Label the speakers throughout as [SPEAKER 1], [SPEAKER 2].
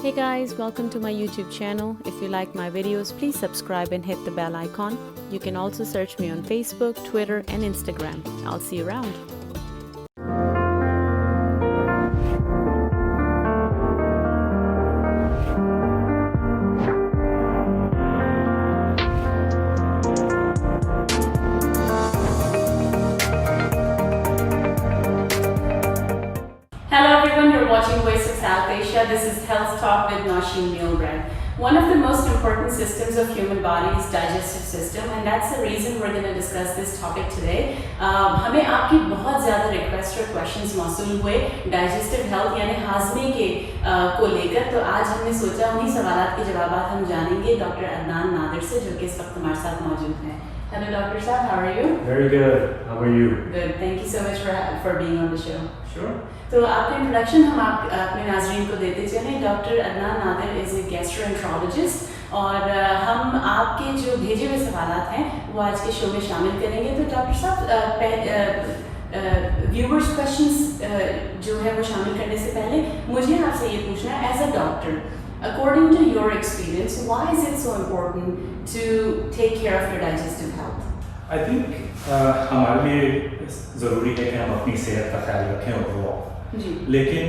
[SPEAKER 1] Hey guys, welcome to my YouTube channel. If you like my videos, please subscribe and hit the bell icon. You can also search me on Facebook, Twitter and Instagram. I'll see you around.
[SPEAKER 2] Hello everyone, you're watching Voice of South Asia. This is Health Talk with Nosheen Mealbread. One of the most important systems of human body is digestive system, and that's the reason we're going to discuss this topic today. हमें आपकी बहुत ज़्यादा request और questions मौसूल हुए digestive health यानी हाजमे के को लेकर, तो आज हमने सोचा उन्हीं सवालात के जवाब हम जानेंगे डॉक्टर अदनान नादिर से, जो कि इस वक्त हमारे साथ मौजूद हैं. Hello Dr. Saab, how are you?
[SPEAKER 3] Very good. How are you?
[SPEAKER 2] Good. Thank you so much for being on the show.
[SPEAKER 3] Sure.
[SPEAKER 2] तो आपका इंट्रोडक्शन हम अपने नाज़रीन को देते चलें. Doctor Adnan Nadir is a gastroenterologist और हम आपके जो भेजे हुए सवालात हैं वो आज के शो में शामिल करेंगे. तो डॉक्टर साहब, व्यूवर्स क्वेश्चंस जो है वो शामिल करने से पहले मुझे आपसे ये पूछना है, as a doctor, according to your experience, why is it so important to take care of your digestive health?
[SPEAKER 3] I think हमारे लिए ज़रूरी है कि हम अपनी सेहत का ख्याल रखें ओवरऑल, लेकिन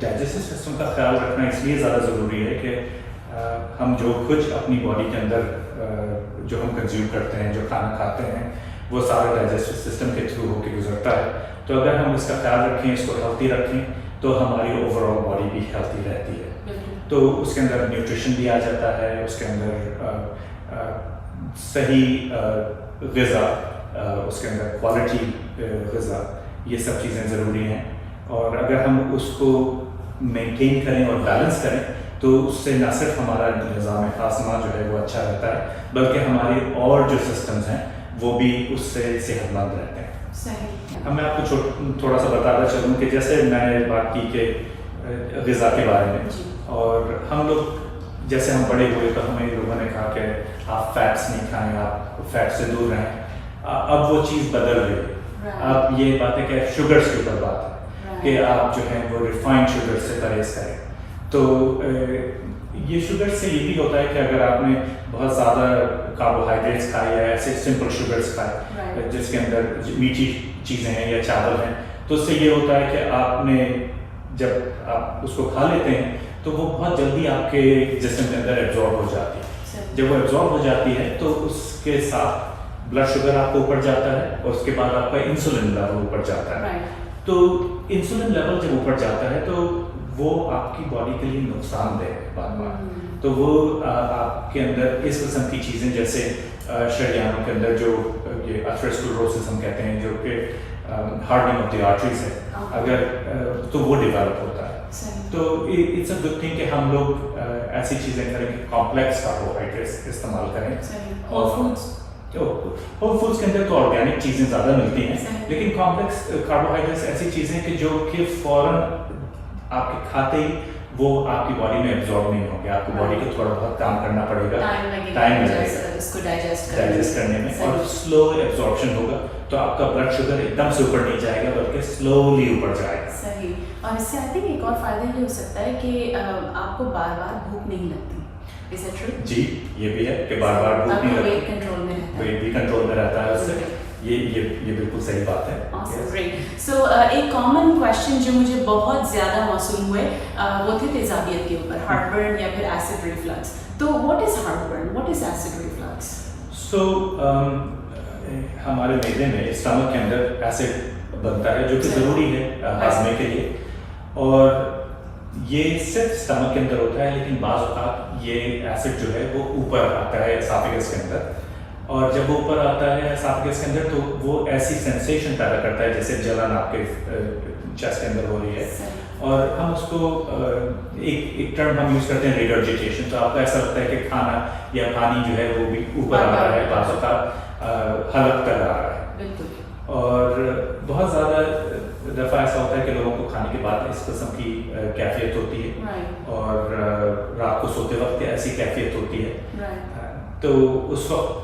[SPEAKER 3] डाइजेस्टिव सिस्टम का ख्याल रखना इसलिए ज़्यादा ज़रूरी है कि हम जो कुछ अपनी बॉडी के अंदर जो हम कंज्यूम करते हैं, जो खाना खाते हैं, वो सारा डाइजेस्टिव सिस्टम के थ्रू होकर गुजरता है. तो अगर हम इसका ख्याल रखें, इसको हेल्थी रखें, तो हमारी ओवरऑल बॉडी भी हेल्थी रहती है. तो उसके अंदर न्यूट्रिशन भी आ जाता है, उसके अंदर सही ग़िज़ा, उसके अंदर क्वालिटी ग़िज़ा, ये सब चीज़ें ज़रूरी हैं. और अगर हम उसको मेंटेन करें और बैलेंस करें तो उससे न सिर्फ हमारा निज़ाम हाज़मा जो है वो अच्छा रहता है, बल्कि हमारे और जो सिस्टम्स हैं वो भी उससे सेहतमंद रहते हैं.
[SPEAKER 2] सही.
[SPEAKER 3] मैं आपको थोड़ा सा बताता चलूँ कि जैसे मैंने बात की कि ग़िज़ा के बारे में, और हम लोग जैसे हम बड़े हुए तो हमें लोगों ने कहा कि आप फैट्स नहीं खाएं, आप फैट से दूर रहें. अब वो चीज़ बदल रही है. अब ये बात है कि शुगर्स के ऊपर बात है कि आप जो है वो रिफाइंड शुगर से परहेज़ करें. तो ये शुगर से ये भी होता है कि अगर आपने बहुत ज़्यादा कार्बोहाइड्रेट्स खाए या ऐसे सिंपल शुगर्स खाए जिसके अंदर मीठी चीज़ें हैं या चावल हैं, तो उससे ये होता है कि आपने जब आप उसको खा लेते हैं तो वो बहुत जल्दी आपके जिस्म के अंदर एब्जॉर्ब हो जाती है. जब वो एब्जॉर्ब हो जाती है तो उसके साथ ब्लड शुगर आपको ऊपर जाता है और उसके बाद आपका इंसुलिन लेवल ऊपर जाता है. तो इंसुलिन लेवल जब ऊपर जाता है तो वो आपकी बॉडी के लिए नुकसानदेह है बार-बार. तो वो आपके अंदर इस किस्म की चीज़ें जैसे शरीयानों के अंदर जो ये अथेरोस्क्लेरोसिस हम कहते हैं, जो कि हार्डनिंग ऑफ द आर्टरीज है, अगर तो वो डेवलप होता है. तो इट्स अ गुड थिंग कि हम लोग ऐसी चीज़ें करें कि कॉम्प्लेक्स कार्बोहाइड्रेट्स इस्तेमाल करें. और होल फूड्स के अंदर तो ऑर्गेनिक चीज़ें ज़्यादा मिलती हैं, लेकिन कॉम्प्लेक्स कार्बोहाइड्रेट्स ऐसी चीज़ें कि जो कि फ़ौरन आपके खाते ही वो आपकी बॉडी में एब्जॉर्ब नहीं होंगे. आपकी बॉडी को थोड़ा बहुत काम करना पड़ेगा, टाइम लगेगा
[SPEAKER 2] इसको डाइजेस्ट
[SPEAKER 3] करने में, और स्लो एब्जॉर्प्शन होगा. तो आपका ब्लड शुगर एकदम से ऊपर नहीं जाएगा बल्कि स्लोली ऊपर जाएगा.
[SPEAKER 2] सही. और इससे आई थिंक एक और फायदा ये हो सकता है कि आपको बार बार भूख नहीं लगती. Is that true?
[SPEAKER 3] जी, ये भी है कि बार बार भूख नहीं लगती,
[SPEAKER 2] वेट कंट्रोल में रहता है.
[SPEAKER 3] वेट भी कंट्रोल में रहता है उससे. ये बिल्कुल सही बात है.
[SPEAKER 2] Awesome, great. So एक कॉमन क्वेश्चन जो मुझे बहुत ज़्यादा मौसूल हुए वो थे तेज़ाबियत के ऊपर, हार्टबर्न या फिर एसिड रिफ्लक्स. तो what is heartburn, what is acid reflux?
[SPEAKER 3] So हमारे मैदे में, स्टमक के अंदर एसिड बनता है जो कि ज़रूरी है हाजमे के लिए, और ये सिर्फ स्टमक के अंदर होता है. लेकिन बाज़ औक़ात ये एसिड जो है वो ऊपर आता है एसाफेगस के अंदर, और जब वो ऊपर आता है एसाफेगस के अंदर तो वो ऐसी सेंसेशन पैदा करता है जैसे जलन आपके चेस्ट के अंदर हो रही है. और हम उसको एक टर्म हम यूज़ करते हैं रिगर्जिटेशन. तो आपको ऐसा लगता है कि खाना या पानी जो है वो भी ऊपर आ रहा है, बाज़ औक़ात हलक तक आ रहा है. और बहुत ज़्यादा दफ़ा ऐसा होता है कि लोगों को खाने के बाद इस किस्म की कैफियत होती है, और रात को सोते वक्त ऐसी कैफियत होती है. तो उस वक्त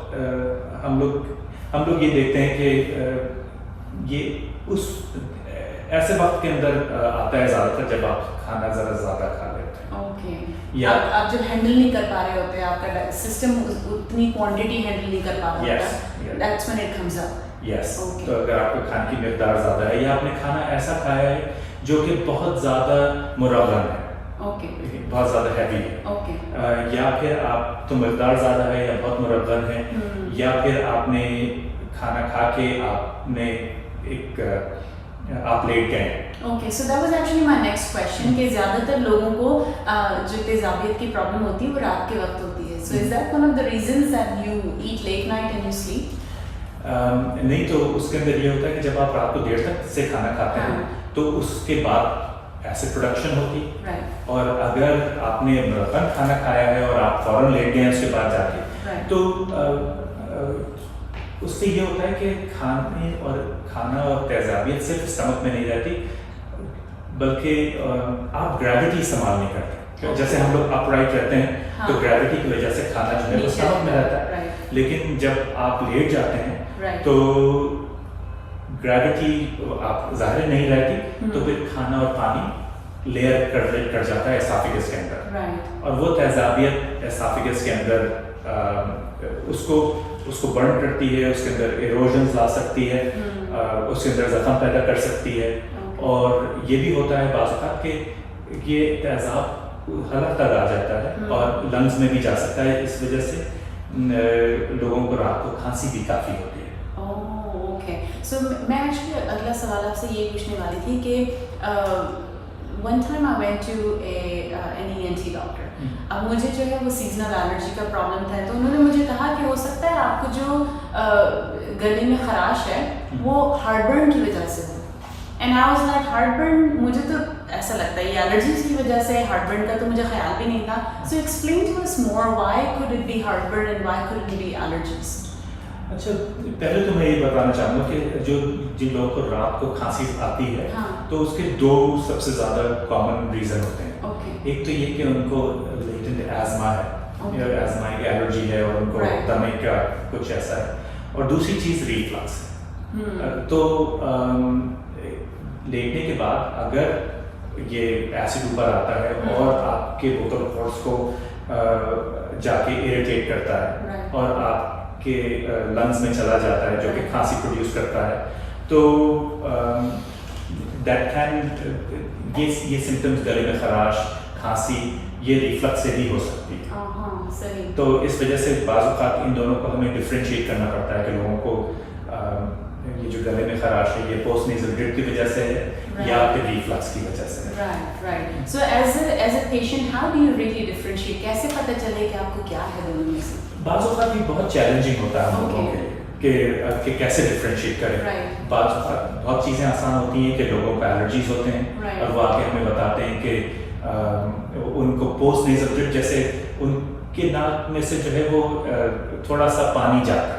[SPEAKER 3] हम लोग ये देखते हैं कि ये उस ऐसे वक्त के अंदर आता है ज़्यादातर जब आप खाना ज़रा ज़्यादा खा लेते होते हैं।
[SPEAKER 2] ओके।
[SPEAKER 3] या
[SPEAKER 2] आप जब हैंडल नहीं कर पा रहे होते, आपका सिस्टम उतनी क्वांटिटी हैंडल नहीं कर पा रहा होता, that's when it comes up.
[SPEAKER 3] Yes, तो अगर आपको खाने की मिकदार ज़्यादा है या आपने खाना ऐसा खाया है जो कि बहुत ज़्यादा मुरगन है,
[SPEAKER 2] ओके,
[SPEAKER 3] बहुत ज़्यादा हैवी है,
[SPEAKER 2] ओके,
[SPEAKER 3] या फिर आप तो मिकदार ज़्यादा है या बहुत मुरगन है, या फिर आपने खाना खा के आपने आप लेट गए।
[SPEAKER 2] Okay, so that was actually my next question कि ज़्यादातर लोगों को जो तेज़ाबियत की प्रॉब्लम होती है वो रात के वक्त होती है, so is that one of the reasons that you eat late night and you sleep?
[SPEAKER 3] नहीं, तो उसके अंदर ये होता है कि जब आप रात को देर तक से खाना खाते हैं तो उसके बाद एसिड प्रोडक्शन होती है, और अगर आपने मुरगन खाना खाया है और आप फौरन लेट गए हैं उसके बाद जाके, तो उससे ये होता है कि खाना और तेज़ाबियत सिर्फ स्टमक में नहीं रहती, बल्कि आप ग्रेविटी इस्तेमाल नहीं करते। जैसे हम लोग अपराइट रहते हैं तो ग्रेविटी की वजह से खाना जो है वो स्टमक में रहता है, लेकिन जब आप लेट जाते हैं तो ग्रेविटी आप ज़ाहिर नहीं रहती, तो फिर खाना और पानी लेयर कर जाता है एसाफिगस के अंदर, और वो तेज़ाबियत एसाफिगस के अंदर उसको बर्न करती है, उसके अंदर इरोजन्स ला सकती है, उसके अंदर जख्म पैदा कर सकती है, और ये भी होता है बाज़ औक़ात कि ये तेज़ाब हलक तक आ जाता है और लंग्स में भी जा सकता है। इस वजह से लोगों को रात को खांसी भी काफ़ी होती है।
[SPEAKER 2] ओके, सो मैं एक्चुअली अगला सवाल आपसे ये पूछने वाली थी कि one time I went to an ENT doctor. अब मुझे जो है वो सीजनल एलर्जी का प्रॉब्लम था, तो उन्होंने मुझे कहा कि हो सकता है आपको जो गले में खराश है वो हार्टबर्न की वजह से हो। And I was like heartburn, मुझे तो ऐसा लगता है ये एलर्जीज की वजह से, हार्टबर्न का तो मुझे ख्याल भी नहीं था। So explain to us more, why could it be heartburn and why could it be allergies?
[SPEAKER 3] अच्छा, पहले तो मैं ये बताना चाहूँगा कि जिन लोगों को रात को खांसी आती है, तो उसके दो सबसे ज़्यादा कॉमन रीज़न होते हैं। एक तो ये कि उनको लेटेंट एज़मा है, या एज़मा की एलर्जी है और उनको दमे का कुछ ऐसा है, और दूसरी चीज़ रिफ्लक्स है। तो लेटने के बाद अगर ये एसिड ऊपर आता है और आपके वोकल कॉर्ड्स को जाके इरिटेट करता है और आपके लंग्स में चला जाता है, जो कि खांसी प्रोड्यूस करता है, तो दैट कैन ये सिम्टम्स गले में खराश, खांसी, ये रिफ्लक्स से भी हो सकती है।
[SPEAKER 2] सही।
[SPEAKER 3] तो इस वजह से बाज़ औक़ात इन दोनों को हमें डिफरेंशिएट करना पड़ता है कि लोगों को ये जो गले में खराश है ये पोस्ट नेज़ल ड्रिप की वजह से है या फिर रिफ्लक्स की वजह से है।
[SPEAKER 2] Right. So as a patient how do you really differentiate, कैसे पता चले कि आपको क्या है दोनों में से?
[SPEAKER 3] बाज़ औक़ात ये बहुत चैलेंजिंग होता है हम लोगों के लिए कि कैसे डिफरेंशिएट करें। बाज़ औक़ात बहुत चीज़ें आसान होती हैं कि लोगों को एलर्जीज होते हैं और वो आके हमें बताते हैं कि उनको पोस्ट नेज़ल ड्रिप, जैसे उनके नाक में से जो है वो थोड़ा सा पानी जाता है,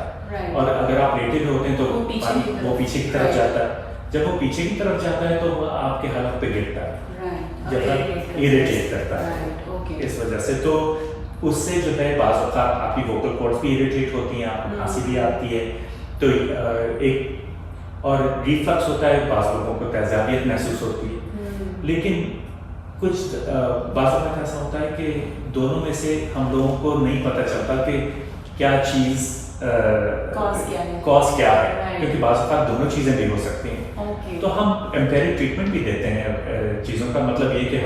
[SPEAKER 3] और अगर आप लेटे हुए होते हैं तो वो पीछे की तरफ जाता है। जब वो पीछे की तरफ जाता है तो वो आपके हलक पे गिरता है, जब इरिटेट करता है। इस वजह से तो उससे जो है बाज़ औक़ात आपकी वोकल कॉर्ड्स भी इरिटेट होती हैं, आपको खांसी भी आती है। तो एक और रिफ्लक्स होता है, बाज़ लोगों को तेज़ाबियत महसूस होती है, लेकिन कुछ बाज़ औक़ात ऐसा होता है कि दोनों में से हम लोगों को नहीं पता चलता कि क्या चीज़ कॉज क्या है, क्योंकि बाज़ औक़ात दोनों चीज़ें भी हो सकती हैं। तो हम एम्पेरिक ट्रीटमेंट भी देते हैं चीज़ों का, मतलब ये कि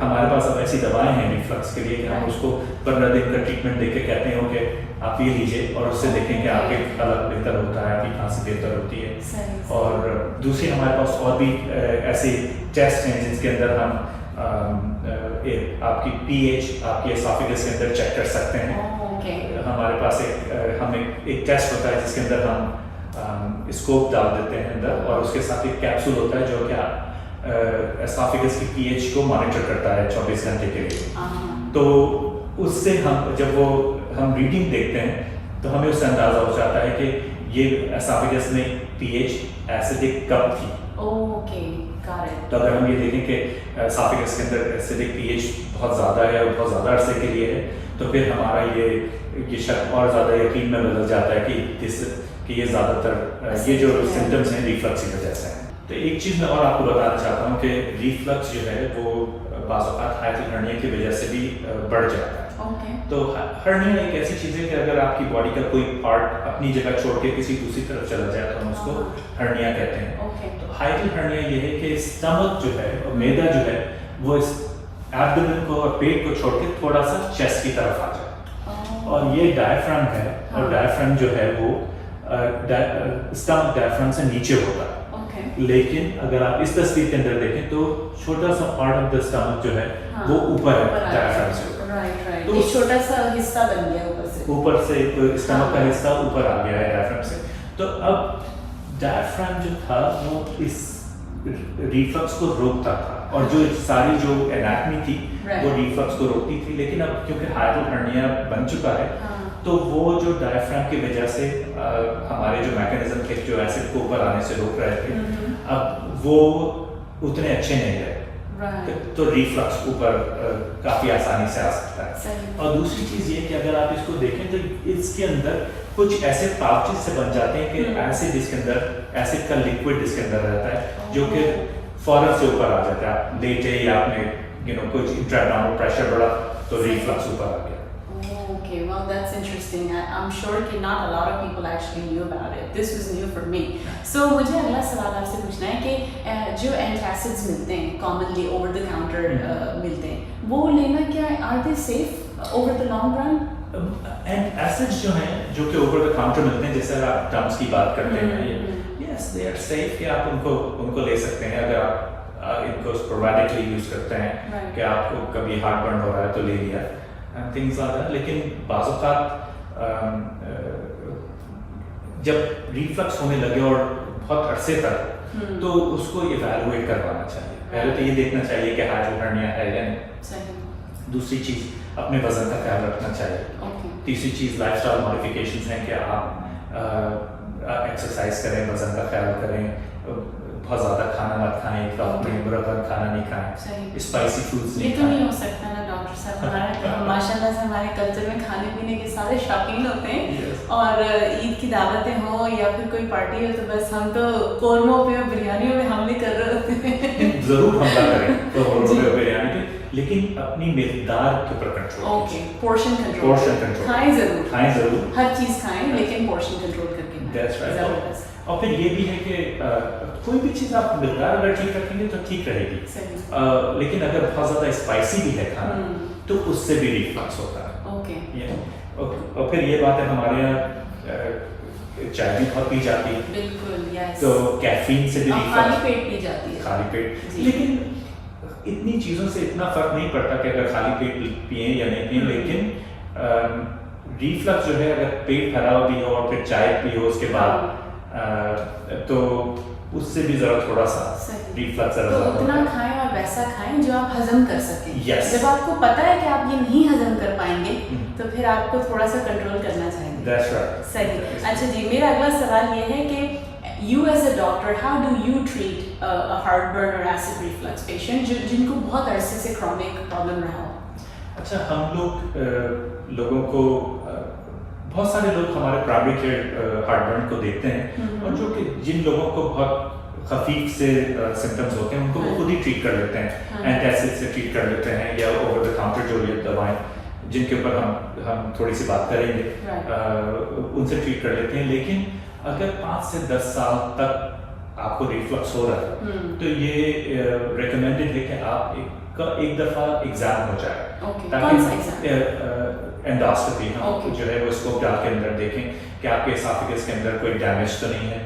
[SPEAKER 3] हमारे पास अब ऐसी दवाएं हैं रिफ्लक्स के लिए कि हम उसको 15 दिन का ट्रीटमेंट दे के कहते हैं ओके आप ये लीजिए, और उससे देखें कि आपके हालत बेहतर होता है, आपकी खांसी बेहतर होती है। और दूसरी हमारे पास और भी ऐसे टेस्ट हैं जिसके अंदर हम आपकी pH आपकी एसोफेगस के अंदर चेक कर सकते हैं। हमारे पास एक टेस्ट होता है जिसके अंदर हम स्कोप डाल देते हैं अंदर, और उसके साथ एक कैप्सूल होता है जो कि एसोफेगस की pH को मॉनिटर करता है 24 घंटे के लिए। तो उससे जब हम रीडिंग देखते हैं तो हमें उससे अंदाज़ा हो जाता है कि ये एसोफेगस में pH एसिडिक कब थी। तो अगर हम ये देखें कि एसोफेगस के अंदर एसिडिक pH बहुत ज़्यादा है और बहुत ज़्यादा अरसे के लिए है, तो फिर हमारा ये शक और ज़्यादा यकीन में बदल जाता है कि ये ज़्यादातर ये जो सिम्टम्स हैं रिफ्लक्स की वजह से हैं। तो एक चीज़ मैं और आपको बताना चाहता हूँ कि रिफ्लक्स जो है वो बाज़ औक़ात हाइड्रल हर्निया की वजह से भी बढ़ जाता है।
[SPEAKER 2] ओके।
[SPEAKER 3] तो हर्निया एक ऐसी चीज़ है कि अगर आपकी बॉडी का कोई पार्ट अपनी जगह छोड़ के किसी दूसरी तरफ चला जाए तो हम उसको हर्निया कहते हैं।
[SPEAKER 2] ओके।
[SPEAKER 3] तो हाइड्रल हर्निया ये है कि स्टमक जो है और मैदा जो है वो इस एब्डोमेन को और पेट को छोड़ के थोड़ा सा चेस्ट की तरफ आ जाए, और ये डायफ्राम है, और डायफ्राम जो है वो स्टमक डायफ्राम से नीचे होता है। लेकिन अगर आप इस तस्वीर के अंदर देखें तो छोटा सा पार्ट ऑफ द स्टमक जो है वो ऊपर है डायफ्राम से।
[SPEAKER 2] राइट। तो छोटा सा हिस्सा बन गया ऊपर से स्टमक का हिस्सा ऊपर आ गया है डायफ्राम से। तो अब डायफ्राम जो था वो इस रिफ्लक्स को रोकता था, और जो सारी जो एनाटमी थी वो रिफ्लक्स को रोकती थी। लेकिन अब क्योंकि हाइड्रल हर्निया बन चुका है तो वो जो डायफ्राम की वजह से हमारे जो मैकेनिज्म थे जो एसिड को ऊपर आने से रोक रहे थे, अब वो उतने अच्छे नहीं रहे। तो रिफ्लक्स ऊपर काफ़ी आसानी से आ सकता है। और दूसरी चीज़ ये कि अगर आप इसको देखें तो इसके अंदर कुछ ऐसे पाउचेस से बन जाते हैं कि एसिड इसके अंदर, एसिड का लिक्विड इसके अंदर रहता है जो कि फौरन से ऊपर आ जाता है। आप लेटे या आपने कुछ इंट्राब्डोमिनल प्रेशर बढ़ा तो रिफ्लक्स ऊपर आ गया। Okay, well that's interesting. I'm sure कि not a lot of people actually knew about it. This was new for me. So मुझे अगला सवाल आपसे पूछना है कि जो एंटासिड्स मिलते हैं commonly over the counter मिलते हैं, वो लेना क्या are they safe over the long run?
[SPEAKER 3] Antacids जो हैं जो कि ओवर द काउंटर मिलते हैं, जैसे आप टर्म्स की बात करते हैं, yes they are safe कि आप उनको ले सकते हैं अगर आप इनको स्पोरेडिकली यूज करते हैं कि आपको कभी हार्ट बर्न हो रहा है तो ले लिया and things like that। लेकिन बाज़ औक़ात जब रिफ्लक्स होने लगे और बहुत अरसे तक तो उसको इवैल्यूएट करवाना चाहिए। पहले तो ये देखना चाहिए कि हाइड्रल हर्निया है या नहीं। दूसरी चीज़ अपने वजन का ख्याल रखना चाहिए। तीसरी चीज़ लाइफस्टाइल मॉडिफिकेशंस हैं कि आप एक्सरसाइज करें, वजन का ख्याल करें, बहुत ज़्यादा खाना मत खाएं, मुरब्बा खाना नहीं खाएं, स्पाइसी फूड्स नहीं खाएं।
[SPEAKER 2] ये तो नहीं हो सकता ना डॉक्टर साहब, हमारा माशाल्लाह से हमारे कल्चर में खाने पीने के सारे शौकीन होते हैं, और ईद की दावतें हो या फिर कोई पार्टी हो तो बस हम तो कौरमों पे और बिरयानियों में हमले कर रहे होते हैं।
[SPEAKER 3] ज़रूर हमला करें कौरमों पे और बिरयानी पे, लेकिन अपनी मिक़दार के ऊपर कंट्रोल।
[SPEAKER 2] ओके, पोर्शन कंट्रोल खाएं ज़रूर, हर चीज़ खाएं लेकिन पोर्शन कंट्रोल करके।
[SPEAKER 3] That's right। और फिर ये भी है कि कोई भी चीज़ आप मिक़दार अगर ठीक रखेंगे तो ठीक रहेगी, लेकिन अगर बहुत ज़्यादा स्पाइसी भी है खाना तो उससे भी रिफ्लक्स होता है। और फिर ये बात है हमारे यहाँ चाय भी बहुत पी जाती है,
[SPEAKER 2] बिल्कुल,
[SPEAKER 3] तो कैफीन से भी
[SPEAKER 2] खाली पेट पी जाती है,
[SPEAKER 3] खाली पेट। लेकिन इतनी चीज़ों से इतना फर्क नहीं पड़ता कि अगर खाली पेट पिए या नहीं पिए, लेकिन रिफ्लक्स जो है अगर पेट भरा हुआ भी हो और फिर चाय पियो उसके बाद तो उससे भी ज़रा थोड़ा सा रिफ्लक्स
[SPEAKER 2] तो उतना खाएं और वैसा खाएं जो आप हजम कर सकें।
[SPEAKER 3] yes।
[SPEAKER 2] जब आपको पता है कि आप ये नहीं हजम कर पाएंगे तो फिर आपको थोड़ा सा कंट्रोल करना चाहिए।
[SPEAKER 3] That's right।
[SPEAKER 2] सही। अच्छा जी, मेरा अगला सवाल ये है कि you as a doctor, how do you treat a heartburn or acid reflux patient जिनको बहुत अरसे से chronic problem रहा हो?
[SPEAKER 3] अच्छा, हम लोगों को बहुत सारे लोग हमारे प्राइमरी केयर हार्टबर्न को देखते हैं, और जो कि जिन लोगों को बहुत खफीफ से सिम्टम्स होते हैं उनको वो खुद ही ट्रीट कर लेते हैं, एंटासिड से ट्रीट कर लेते हैं, या ओवर द काउंटर जो ये दवाएं जिनके ऊपर हम थोड़ी सी बात करेंगे उनसे ट्रीट कर लेते हैं। लेकिन अगर 5 से 10 साल तक आपको रिफ्लक्स हो रहा है तो ये रिकमेंडेड है कि आप एक दफ़ा एग्जाम हो जाए, ताकि एंडोस्कोपी हम जो है वो स्कोप डाल के अंदर देखें कि आपके एसाफिगस के अंदर कोई डैमेज तो नहीं है,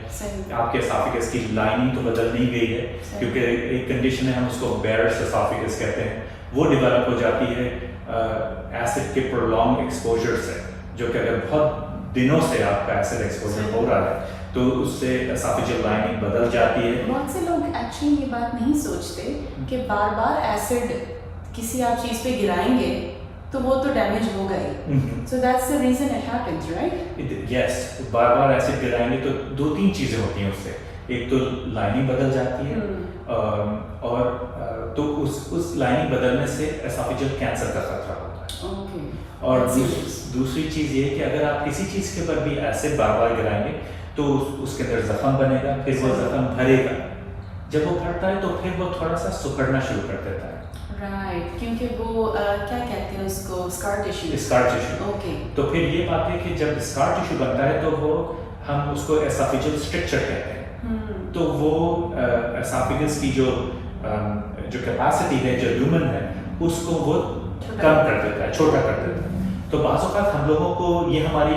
[SPEAKER 3] आपके एसाफिगस की लाइनिंग तो बदल नहीं गई है, क्योंकि एक कंडीशन है हम उसको बेयर्स एसाफिगस कहते हैं, वो डेवलप हो जाती है एसिड के प्रोलॉन्ग एक्सपोजर से, जो कि अगर बहुत दिनों से आपका एसिड एक्सपोजर हो रहा है तो उससे एसाफिजियल लाइनिंग बदल जाती है।
[SPEAKER 2] बहुत से लोग एक्चुअली ये बात नहीं सोचते कि बार बार एसिड किसी आप चीज़ पे गिराएंगे तो वो तो डैमेज होगा ही। So that's the reason it happens, right?
[SPEAKER 3] Yes, बार बार एसिड गिराएंगे तो 2-3 चीज़ें होती हैं उससे, एक तो लाइनिंग बदल जाती है, और तो उस लाइनिंग बदलने से एसाफिजियल कैंसर का खतरा होता है। और दूसरी चीज़ ये कि अगर आप किसी चीज़ के ऊपर भी एसिड बार बार गिराएंगे तो उसके अंदर जख्म बनेगा, फिर वो जख्म भरेगा, जब वो भरता है तो फिर वो थोड़ा सा सुखड़ना शुरू कर देता है,
[SPEAKER 2] राइट, क्योंकि वो क्या कहते हैं उसको, scar tissue.
[SPEAKER 3] Scar tissue.
[SPEAKER 2] Okay.
[SPEAKER 3] तो फिर ये बात है कि जब स्कार टिश्यू बनता है तो वो हम उसको एसाफिजियल स्ट्रक्चर कहते हैं। तो वो एसाफिगस की जो कैपेसिटी है, जो ल्यूमन है, उसको वो कम कर देता है, छोटा कर देता है। तो बाज़ औक़ात हम लोगों को, ये हमारी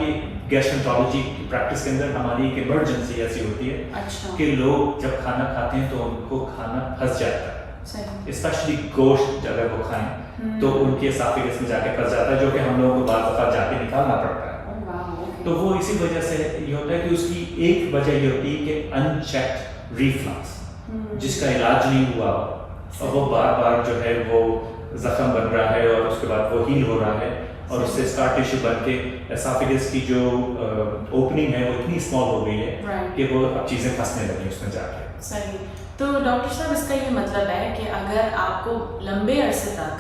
[SPEAKER 3] गैस्ट्रोएंटरोलॉजी की प्रैक्टिस के अंदर हमारी एक इमरजेंसी ऐसी होती है
[SPEAKER 2] अच्छा।
[SPEAKER 3] कि लोग जब खाना खाते हैं तो उनको खाना फंस जाता
[SPEAKER 2] सही।
[SPEAKER 3] है, स्पेशली गोश्त अगर वो खाएं तो उनके एसाफिगस में जाके फंस जाता है, जो कि हम लोगों को बाज़ औक़ात जाके निकालना पड़ता है। तो वो इसी वजह से ये होता है कि उसकी एक वजह ये होती है कि अनचेक्ड रिफ्लक्स, जिसका इलाज नहीं हुआ और वो बार बार जो है वो जख्म बन रहा है और उसके बाद वो हील हो रहा है और उससे स्कार टिश्यू बन के एसाफिगस की जो ओपनिंग है वो इतनी स्मॉल हो गई है कि वो अब चीज़ें फंसने लगी उसमें जाके।
[SPEAKER 2] सही। तो डॉक्टर साहब, इसका ये मतलब है कि अगर आपको लंबे अरसे तक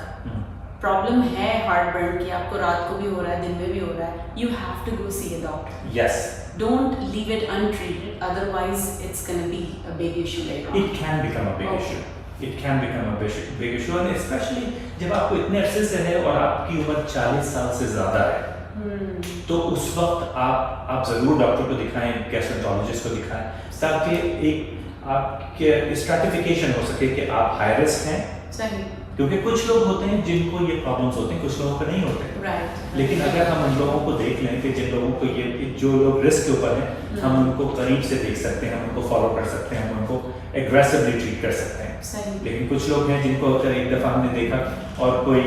[SPEAKER 2] प्रॉब्लम है हार्ट बर्न की, आपको रात को भी हो रहा है, दिन में भी हो रहा है, you have to go see a doctor.
[SPEAKER 3] Yes.
[SPEAKER 2] Don't leave it untreated, otherwise it's going to be a big issue later on.
[SPEAKER 3] It can become a big issue. It can become a big issue, and especially जब आपको इतने अरसे से है और आपकी उम्र 40 साल से ज़्यादा है, तो उस वक्त आप ज़रूर डॉक्टर को दिखाएं, गैस्ट्रोएंटरोलॉजिस्ट को दिखाएं, ताकि एक आपके स्ट्रैटिफिकेशन हो सके कि आप हाई रिस्क हैं।
[SPEAKER 2] सही।
[SPEAKER 3] क्योंकि कुछ लोग होते हैं जिनको ये प्रॉब्लम्स होते हैं, कुछ लोगों को नहीं होते।
[SPEAKER 2] राइट।
[SPEAKER 3] लेकिन अगर हम उन लोगों को देख लें कि जिन लोगों को ये, जो लोग रिस्क के ऊपर हैं, हम उनको करीब से देख सकते हैं, हम उनको फॉलो कर सकते हैं, हम उनको एग्रेसिवली ट्रीट कर सकते हैं।
[SPEAKER 2] सही।
[SPEAKER 3] लेकिन कुछ लोग हैं जिनको अगर एक दफ़ा हमने देखा और कोई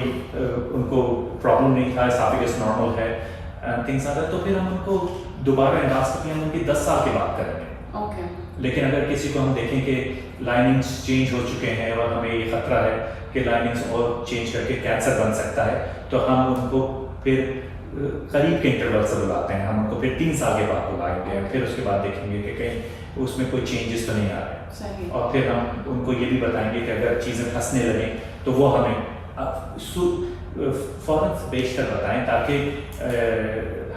[SPEAKER 3] उनको प्रॉब्लम नहीं था, एसाफिगस नॉर्मल है, थिंग्स आ रहा, तो फिर हम उनको दोबारा एंडोस्कोपी हम उनकी 10 साल के बाद करेंगे।
[SPEAKER 2] ओके।
[SPEAKER 3] लेकिन अगर किसी को हम देखें कि लाइनिंग्स चेंज हो चुके हैं और हमें ये खतरा है कि लाइनिंग्स और चेंज करके कैंसर बन सकता है, तो हम उनको फिर करीब के इंटरवल से बुलाते हैं, हम उनको फिर 3 साल के बाद बुलाएंगे, फिर उसके बाद देखेंगे कि कहीं उसमें कोई चेंजेस तो नहीं आ रहे, और फिर हम उनको ये भी बताएंगे कि अगर चीज़ें फंसने लगें तो वो हमें फ़ौरन पेश कर बताएं, ताकि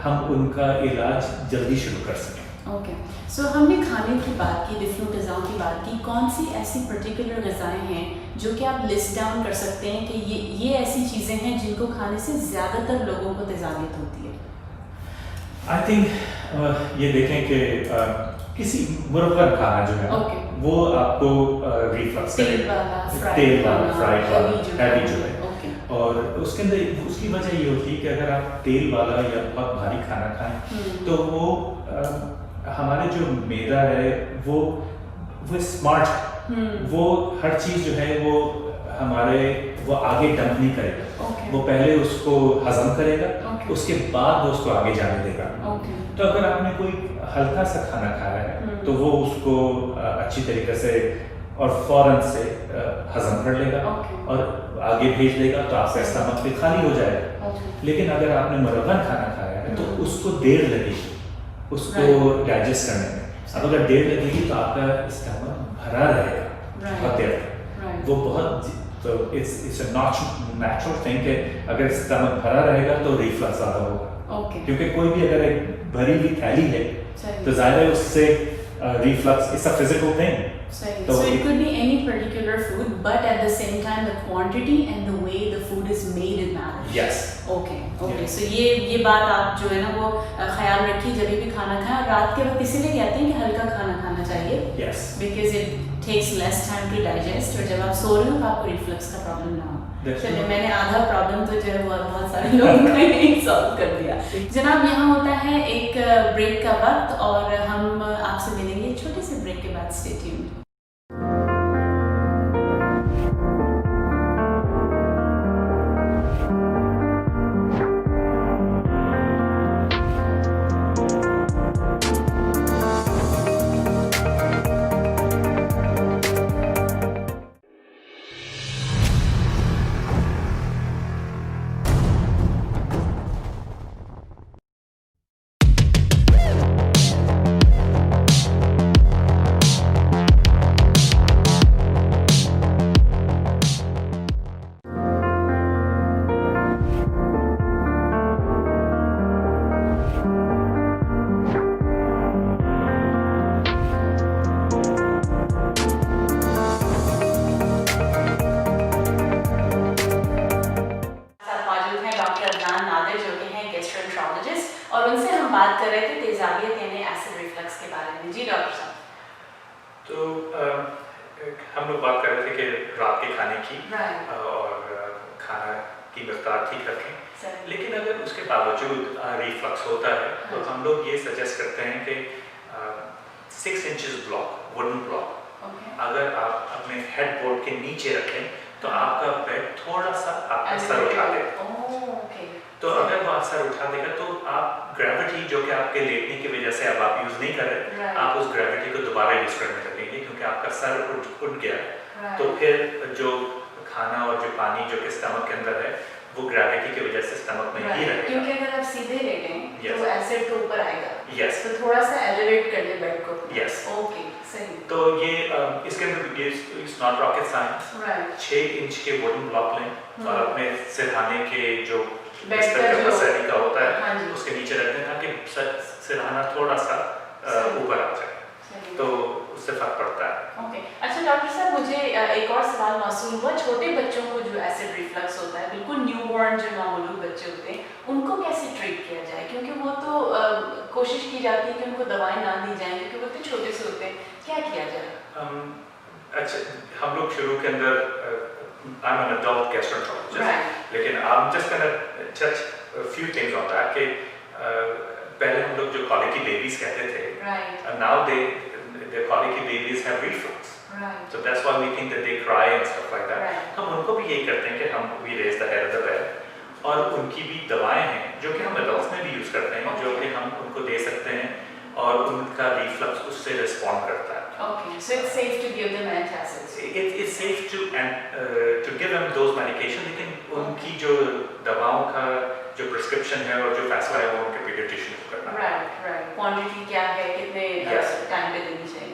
[SPEAKER 3] हम उनका इलाज जल्दी शुरू कर सकें।
[SPEAKER 2] ओके। सो हमने खाने की बात की, डिफरेंट ग़िज़ाओं की बात की, कौन सी ऐसी पर्टिकुलर ग़िज़ाएँ हैं जो कि आप लिस्ट डाउन कर सकते हैं कि ये ऐसी चीज़ें हैं जिनको खाने से ज़्यादातर लोगों को तेज़ाबियत होती है?
[SPEAKER 3] आई थिंक ये देखें कि किसी मुरब्बत खाना जो है वो आपको रिफ्लक्स
[SPEAKER 2] तेल वाला, फ्राइड
[SPEAKER 3] हैवी जो है, और उसके अंदर उसकी वजह ये होती है कि अगर आप तेल वाला या बहुत भारी खाना खाएं तो वो हमारे जो मैदा है वो स्मार्ट है, वो हर चीज़ जो है वो वो आगे डंप नहीं करेगा, वो पहले उसको हजम करेगा, उसके बाद वो उसको आगे जाने देगा। तो अगर आपने कोई हल्का सा खाना खाया है तो वो उसको अच्छी तरीके से और फौरन से हजम कर लेगा और आगे भेज देगा, तो आपका स्टमक भी खाली हो जाएगा। लेकिन अगर आपने मुरब्बन खाना खाया है तो उसको देर लगेगी उसको डाइजेस्ट करने में। अब अगर देर लगेगी तो आपका स्टमक भरा रहेगा बहुत देर तक, वो बहुत, तो इट्स अ नेचुरल थिंग कि अगर स्टमक भरा रहेगा तो रिफ्लक्स ज़्यादा होगा, क्योंकि कोई भी अगर एक भरी हुई थैली है तो ज़्यादा उससे reflux, it's a physical thing.
[SPEAKER 2] So it could be any particular food, but at the same time the quantity and the way the food is made it matters.
[SPEAKER 3] Yes.
[SPEAKER 2] Okay. So ये बात आप जो है ना वो ख्याल रखिए जब भी खाना खाएं, और रात के वक्त इसीलिए कहते हैं कि हल्का खाना खाना चाहिए।
[SPEAKER 3] Yes.
[SPEAKER 2] Because it takes less time to digest, और जब आप सो रहे हो तो आपको रिफ्लक्स का प्रॉब्लम ना हो। चलिए, मैंने आधा प्रॉब्लम तो जो है वो बहुत सारे लोगों का ही सॉल्व कर दिया। जनाब, यहाँ होता है एक ब्रेक का वक्त और हम आपसे मिलेंगे छोटे से ब्रेक के बाद। Stay tuned. कर रहे थे तेजाबियत यानी एसिड रिफ्लक्स के बारे में। जी डॉक्टर साहब।
[SPEAKER 3] तो हम लोग बात कर रहे थे कि रात के खाने की
[SPEAKER 2] Right.
[SPEAKER 3] और खाना की मकदार ठीक रखें,
[SPEAKER 2] सही।
[SPEAKER 3] लेकिन अगर उसके बावजूद रिफ्लक्स होता है तो
[SPEAKER 2] हाँ।
[SPEAKER 3] हम लोग ये सजेस्ट करते हैं कि 6 inches block, wooden block,
[SPEAKER 2] Okay.
[SPEAKER 3] अगर आप अपने हेडबोर्ड के नीचे रखें तो आपका बेड थोड़ा सा आपका सर उठा देगा।
[SPEAKER 2] Oh, okay.
[SPEAKER 3] तो अगर वो आप सर उठा देगा तो आप ग्रेविटी जो कि आपके लेटने की वजह से अब आप यूज़ नहीं कर रहे,
[SPEAKER 2] Right.
[SPEAKER 3] आप उस ग्रेविटी को दोबारा यूज़ करने लगेंगे क्योंकि आपका सर उठ गया।
[SPEAKER 2] Right.
[SPEAKER 3] तो फिर जो खाना और जो पानी जो कि स्टमक के अंदर है वो ग्रेविटी की वजह से स्टमक में ही
[SPEAKER 2] Right.
[SPEAKER 3] रहेगा।
[SPEAKER 2] क्योंकि अगर आप सीधे लेटें
[SPEAKER 3] Yes.
[SPEAKER 2] तो एसिड तो ऊपर आएगा।
[SPEAKER 3] Yes.
[SPEAKER 2] तो थोड़ा सा एलिवेट कर दे बेड को।
[SPEAKER 3] Yes.
[SPEAKER 2] Okay, सही।
[SPEAKER 3] तो ये इसके अंदर ये it's not rocket science.
[SPEAKER 2] Right.
[SPEAKER 3] 6 inch के वुडन ब्लॉक लें और अपने सिरहाने के जो
[SPEAKER 2] बेड
[SPEAKER 3] बिस्तर
[SPEAKER 2] का
[SPEAKER 3] का
[SPEAKER 2] जो
[SPEAKER 3] मसहरी का होता है
[SPEAKER 2] हाँ जी।
[SPEAKER 3] उसके नीचे रख दें ताकि सिरहाना थोड़ा सा ऊपर आ जाए,
[SPEAKER 2] सही।
[SPEAKER 3] तो उससे फर्क पड़ता है।
[SPEAKER 2] ओके। अच्छा डॉक्टर साहब, मुझे एक और सवाल मौसूल हुआ, छोटे बच्चों को जो एसिड रिफ्लक्स होता है, बिल्कुल न्यूबॉर्न जो नॉर्मल बच्चे होते हैं, उनको कैसे ट्रीट किया जाए? क्योंकि वो तो कोशिश की जाती है कि उनको दवाएं ना दी जाएं क्योंकि वो तो छोटे से होते हैं, क्या किया जाए?
[SPEAKER 3] अच्छा, हम लोग शुरू के अंदर I'm an adult gastroenterologist,
[SPEAKER 2] Right.
[SPEAKER 3] लेकिन I'm just gonna touch a few things on that कि पहले हम लोग जो colicky babies कहते थे,
[SPEAKER 2] Right.
[SPEAKER 3] now the colicky babies have reflux,
[SPEAKER 2] Right.
[SPEAKER 3] so that's why we think that they cry and stuff like that.
[SPEAKER 2] Right.
[SPEAKER 3] हम उनको भी यही करते हैं कि हम we raise the head of the bed और उनकी भी दवाएं हैं जो कि हम adults में भी यूज करते हैं, जो कि हम उनको दे सकते हैं और उनका reflux उससे respond करता है।
[SPEAKER 2] Okay, so it's safe to give them antacids.
[SPEAKER 3] It's safe to give them those medication, लेकिन उनकी जो दवाओं का जो prescription है और जो फैसला है वो उनके pediatrician को करना है।
[SPEAKER 2] Right, right. Quantity क्या है, कितने
[SPEAKER 3] Yes.
[SPEAKER 2] टाइम पे देनी चाहिए?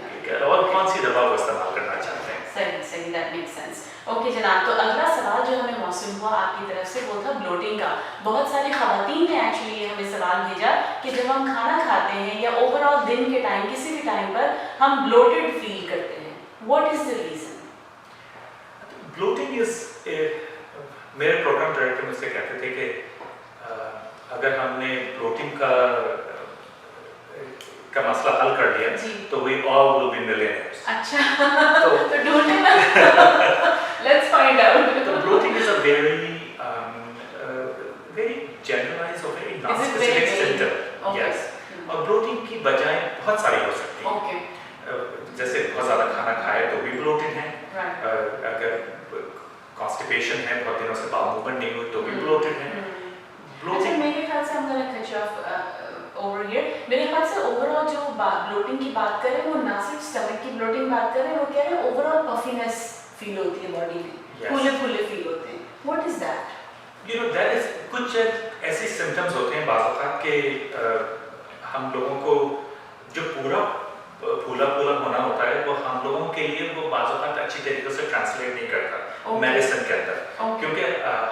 [SPEAKER 3] और कौन सी दवा वो इस्तेमाल करना चाहते हैं।
[SPEAKER 2] सही सही, that makes sense. ओके जनाब, तो अगला सवाल जो हमें मौसूल हुआ आपकी तरफ से वो था ब्लोटिंग का। बहुत सारी खवातीन ने एक्चुअली हमें सवाल भेजा कि जब हम खाना खाते हैं या ओवरऑल दिन के टाइम किसी भी टाइम पर हम ब्लोटेड फील करते हैं, what is the reason?
[SPEAKER 3] Bloating is मेरे प्रोग्राम डायरेक्टर मुझसे कहते थे कि अगर हमने ब्लोटिंग का मसला हल कर लिया तो we all will be millionaires.
[SPEAKER 2] अच्छा तो ढूंढने let's find out.
[SPEAKER 3] So bloating is a very very generalized or very non-specific symptom.
[SPEAKER 2] Okay.
[SPEAKER 3] Yes. और bloating की वजहें बहुत सारी हो सकती हैं।
[SPEAKER 2] Okay.
[SPEAKER 3] जैसे बहुत ज़्यादा खाना खाए तो भी bloated है।
[SPEAKER 2] Right.
[SPEAKER 3] अगर constipation है, बहुत दिनों से bowel movement नहीं हुई तो भी bloated है।
[SPEAKER 2] अच्छा मेरे ख्याल से हम gonna cut you off over here. मेरे ख्याल से ओवरऑल जो ब्लोटिंग की बात करें वो ना सिर्फ स्टमक की ब्लोटिंग बात करें, वो कह रहे हैं ओवरऑल पफीनेस फील होती है बॉडी में, फूले फूले फील होते हैं। What is that?
[SPEAKER 3] You know that is कुछ ऐसे सिम्टम्स होते हैं बाज़ औक़ात के हम लोगों को जो पूरा फूला होना होता है वो हम लोगों के लिए वो बाज़ औक़ात अच्छी तरीके से ट्रांसलेट नहीं करता मेडिसिन के अंदर, क्योंकि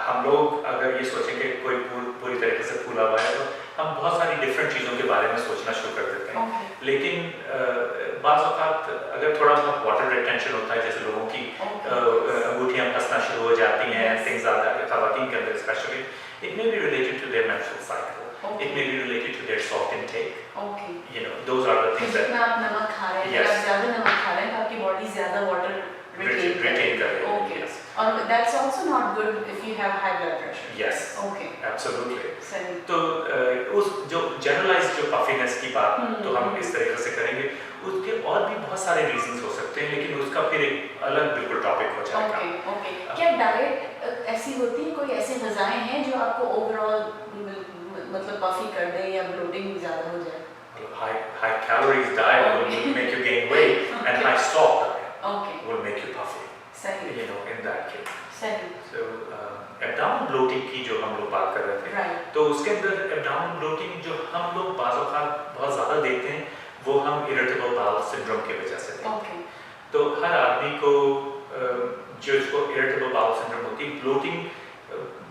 [SPEAKER 3] हम लोग अगर ये सोचें कि कोई पूरी तरीके से फूला हुआ है तो हम बहुत सारी डिफरेंट चीज़ों के बारे में सोचना शुरू कर देते हैं। लेकिन बाज़ औक़ात अगर थोड़ा बहुत वाटर रिटेंशन होता है, जैसे लोगों की अंगूठियाँ फंसना शुरू हो जाती हैं, थिंग्स ज़्यादा ख़वातीन के अंदर specially, it may be related to their menstrual cycle, it may be related to their salt intake. You know, those are the things that
[SPEAKER 2] जितना आप नमक खा रहे हैं,
[SPEAKER 3] Yes.
[SPEAKER 2] आप ज़्यादा नमक खा रहे हैं तो आपकी बॉडी ज़्यादा वाटर
[SPEAKER 3] retain करेगी।
[SPEAKER 2] Okay.
[SPEAKER 3] Yes.
[SPEAKER 2] और that's also not good if you have high blood pressure.
[SPEAKER 3] Yes.
[SPEAKER 2] Okay.
[SPEAKER 3] Absolutely.
[SPEAKER 2] सही।
[SPEAKER 3] तो उस जो जनरलाइज्ड जो पफीनेस की बात तो हम इस तरीके से करेंगे, उसके और भी बहुत सारे रीजंस हो सकते हैं, लेकिन उसका फिर एक अलग बिल्कुल टॉपिक हो जाएगा।
[SPEAKER 2] Okay. क्या डाइट ऐसी होती है, कोई ऐसे ग़िज़ाएं हैं जो आपको ओवरऑल मतलब पफी कर दे या ब्लोटिंग ज़्यादा हो जाए?
[SPEAKER 3] High calories diet will make you gain weight, and high salt diet will make you puffy.
[SPEAKER 2] सही।
[SPEAKER 3] You know, in that case.
[SPEAKER 2] सही।
[SPEAKER 3] So abdominal bloating की जो हम लोग बात कर रहे थे,
[SPEAKER 2] Right.
[SPEAKER 3] तो उसके अंदर abdominal bloating जो हम लोग बाज़ औक़ात बहुत ज़्यादा देखते हैं, वो हम irritable bowel syndrome की वजह से देखते हैं।
[SPEAKER 2] Okay.
[SPEAKER 3] तो हर आदमी को जिसको irritable bowel syndrome होती है, bloating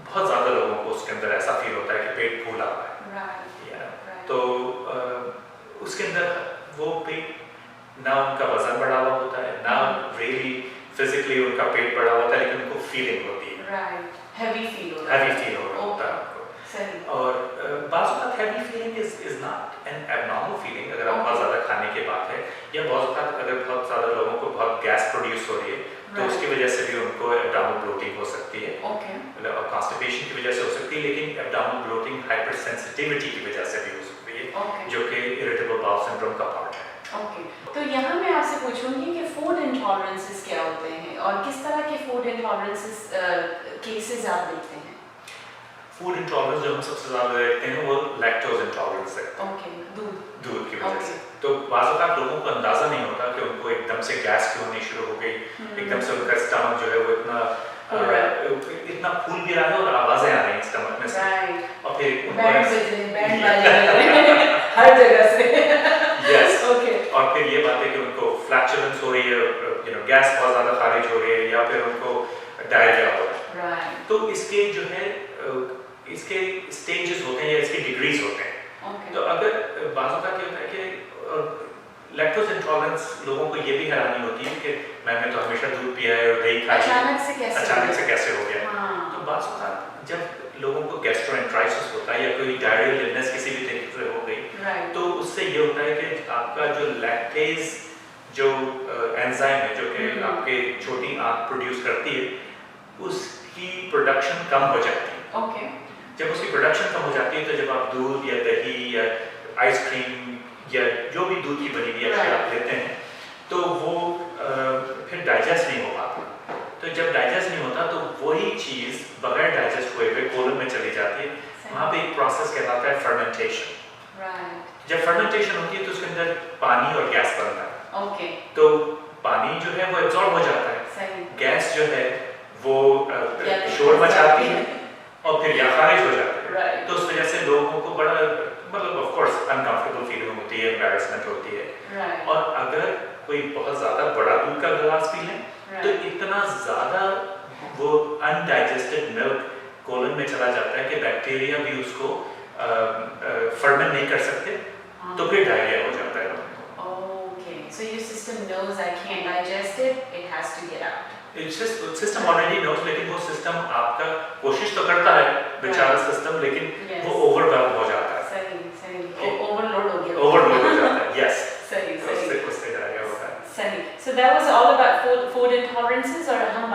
[SPEAKER 3] बहुत ज़्यादा लोगों को उसके अंदर ऐसा फील होता है कि पेट फूला हुआ है।
[SPEAKER 2] Right.
[SPEAKER 3] Yeah. तो उसके अंदर वो पेट ना उनका वजन बढ़ा हुआ होता है, ना really physically उनका पेट बढ़ा होता है, लेकिन उनको फीलिंग होती है।
[SPEAKER 2] Right. Heavy feel हो रहा है।
[SPEAKER 3] Heavy feel हो रहा होता है उनको।
[SPEAKER 2] सही।
[SPEAKER 3] और बाज़ वक़्त heavy feeling is not an abnormal feeling, अगर आप बहुत ज़्यादा खाने की बात है, या बहुत वक़्त अगर बहुत ज़्यादा लोगों को बहुत गैस प्रोड्यूस हो रही है तो उसकी वजह से भी उनको एब्डोमिनल ब्लोटिंग हो सकती है, और कॉन्स्टिपेशन की वजह से हो सकती है, लेकिन एब्डोमिनल ब्लोटिंग हाइपर सेंसिटिविटी की वजह से भी हो सकती है, जो कि इरिटेबल बाउल सिंड्रोम का पार्ट है।
[SPEAKER 2] ओके, तो यहाँ मैं आपसे पूछूंगी कि फूड इंटॉलरेंसेस क्या होते हैं और किस तरह के फूड इंटॉलरेंसेस केसेस आप देखते हैं?
[SPEAKER 3] फूड इंटॉलरेंस जो हम सबसे ज़्यादा देखते हैं वो लैक्टोज इंटॉलरेंस है।
[SPEAKER 2] ओके,
[SPEAKER 3] दूध की वजह से। तो बाज़ वक़्त लोगों को अंदाज़ा नहीं होता कि उनको एकदम से गैस क्यों होनी शुरू हो गई, एकदम से उनका स्टमक जो है वो इतना फूल भी रहा है और आवाज़ें आ रही हैं स्टमक में से, और फिर
[SPEAKER 2] बैंड बाजे हर जगह से।
[SPEAKER 3] Yes,
[SPEAKER 2] okay.
[SPEAKER 3] और फिर ये बात है कि उनको फ्लैचुलेंस हो रही है, गैस बहुत ज़्यादा खारिज हो रही है, या फिर उनको डायरिया हो रहा है। तो इसके जो है इसके स्टेजेस होते हैं या इसके डिग्रीज होते हैं। तो अगर बाज़ वक़्त क्या होता है कि लैक्टोज इंटॉलरेंस लोगों को ये भी हैरानी होती है कि मैंने तो हमेशा दूध पिया है और दही खाई, अचानक से कैसे हो गया। तो बाज़ वक़्त जब लोगों को गैस्ट्रोएंटेराइटिस होता है या कोई डायरियल इलनेस किसी भी तरीके से हो गई, तो उससे ये होता है कि आपका जो लैक्टेज जो एंजाइम है जो कि आपके छोटी आंत प्रोड्यूस करती है, उसकी प्रोडक्शन कम हो जाती है। जब उसकी प्रोडक्शन कम हो जाती है तो जब आप दूध या दही या आइसक्रीम या जो भी दूध की बनी हुई अशिया आप लेते हैं तो वो फिर डाइजेस्ट नहीं हो पाता। तो जब डाइजेस्ट नहीं होता तो वही चीज़ बगैर डाइजेस्ट हुए कोलन में चली जाती है। वहाँ पे एक प्रोसेस कहलाता है फर्मेंटेशन। जब फर्मेंटेशन होती है तो उसके अंदर पानी और गैस बनता है। तो पानी जो है वो एब्जॉर्ब हो जाता है, गैस जो है वो शोर मचाती है और फिर या खारिज हो जाती है। तो उस वजह से लोगों को बड़ा मतलब ऑफ कोर्स अनकंफर्टेबल फीलिंग होती है, एम्बैरेसमेंट होती है। और अगर कोई बहुत ज़्यादा बड़ा दूध का गिलास पी लें तो इतना ज़्यादा वो अनडाइजेस्टेड मिल्क कोलन में चला जाता है कि बैक्टीरिया भी उसको फर्मेंट नहीं कर सकते, तो फिर डायरिया हो जाता है।
[SPEAKER 2] So your system knows I can't digest it, it has to get out.
[SPEAKER 3] System already knows, लेकिन वो सिस्टम आपका कोशिश तो करता है बेचारा सिस्टम, लेकिन वो ओवरवेल्म हो जाता है।
[SPEAKER 2] सही, ओवरलोड हो गया।
[SPEAKER 3] ओवरलोड हो जाता है, यस।
[SPEAKER 2] सही।
[SPEAKER 3] उससे डायरिया होता है।
[SPEAKER 2] सही। So that was all about food intolerances, और हम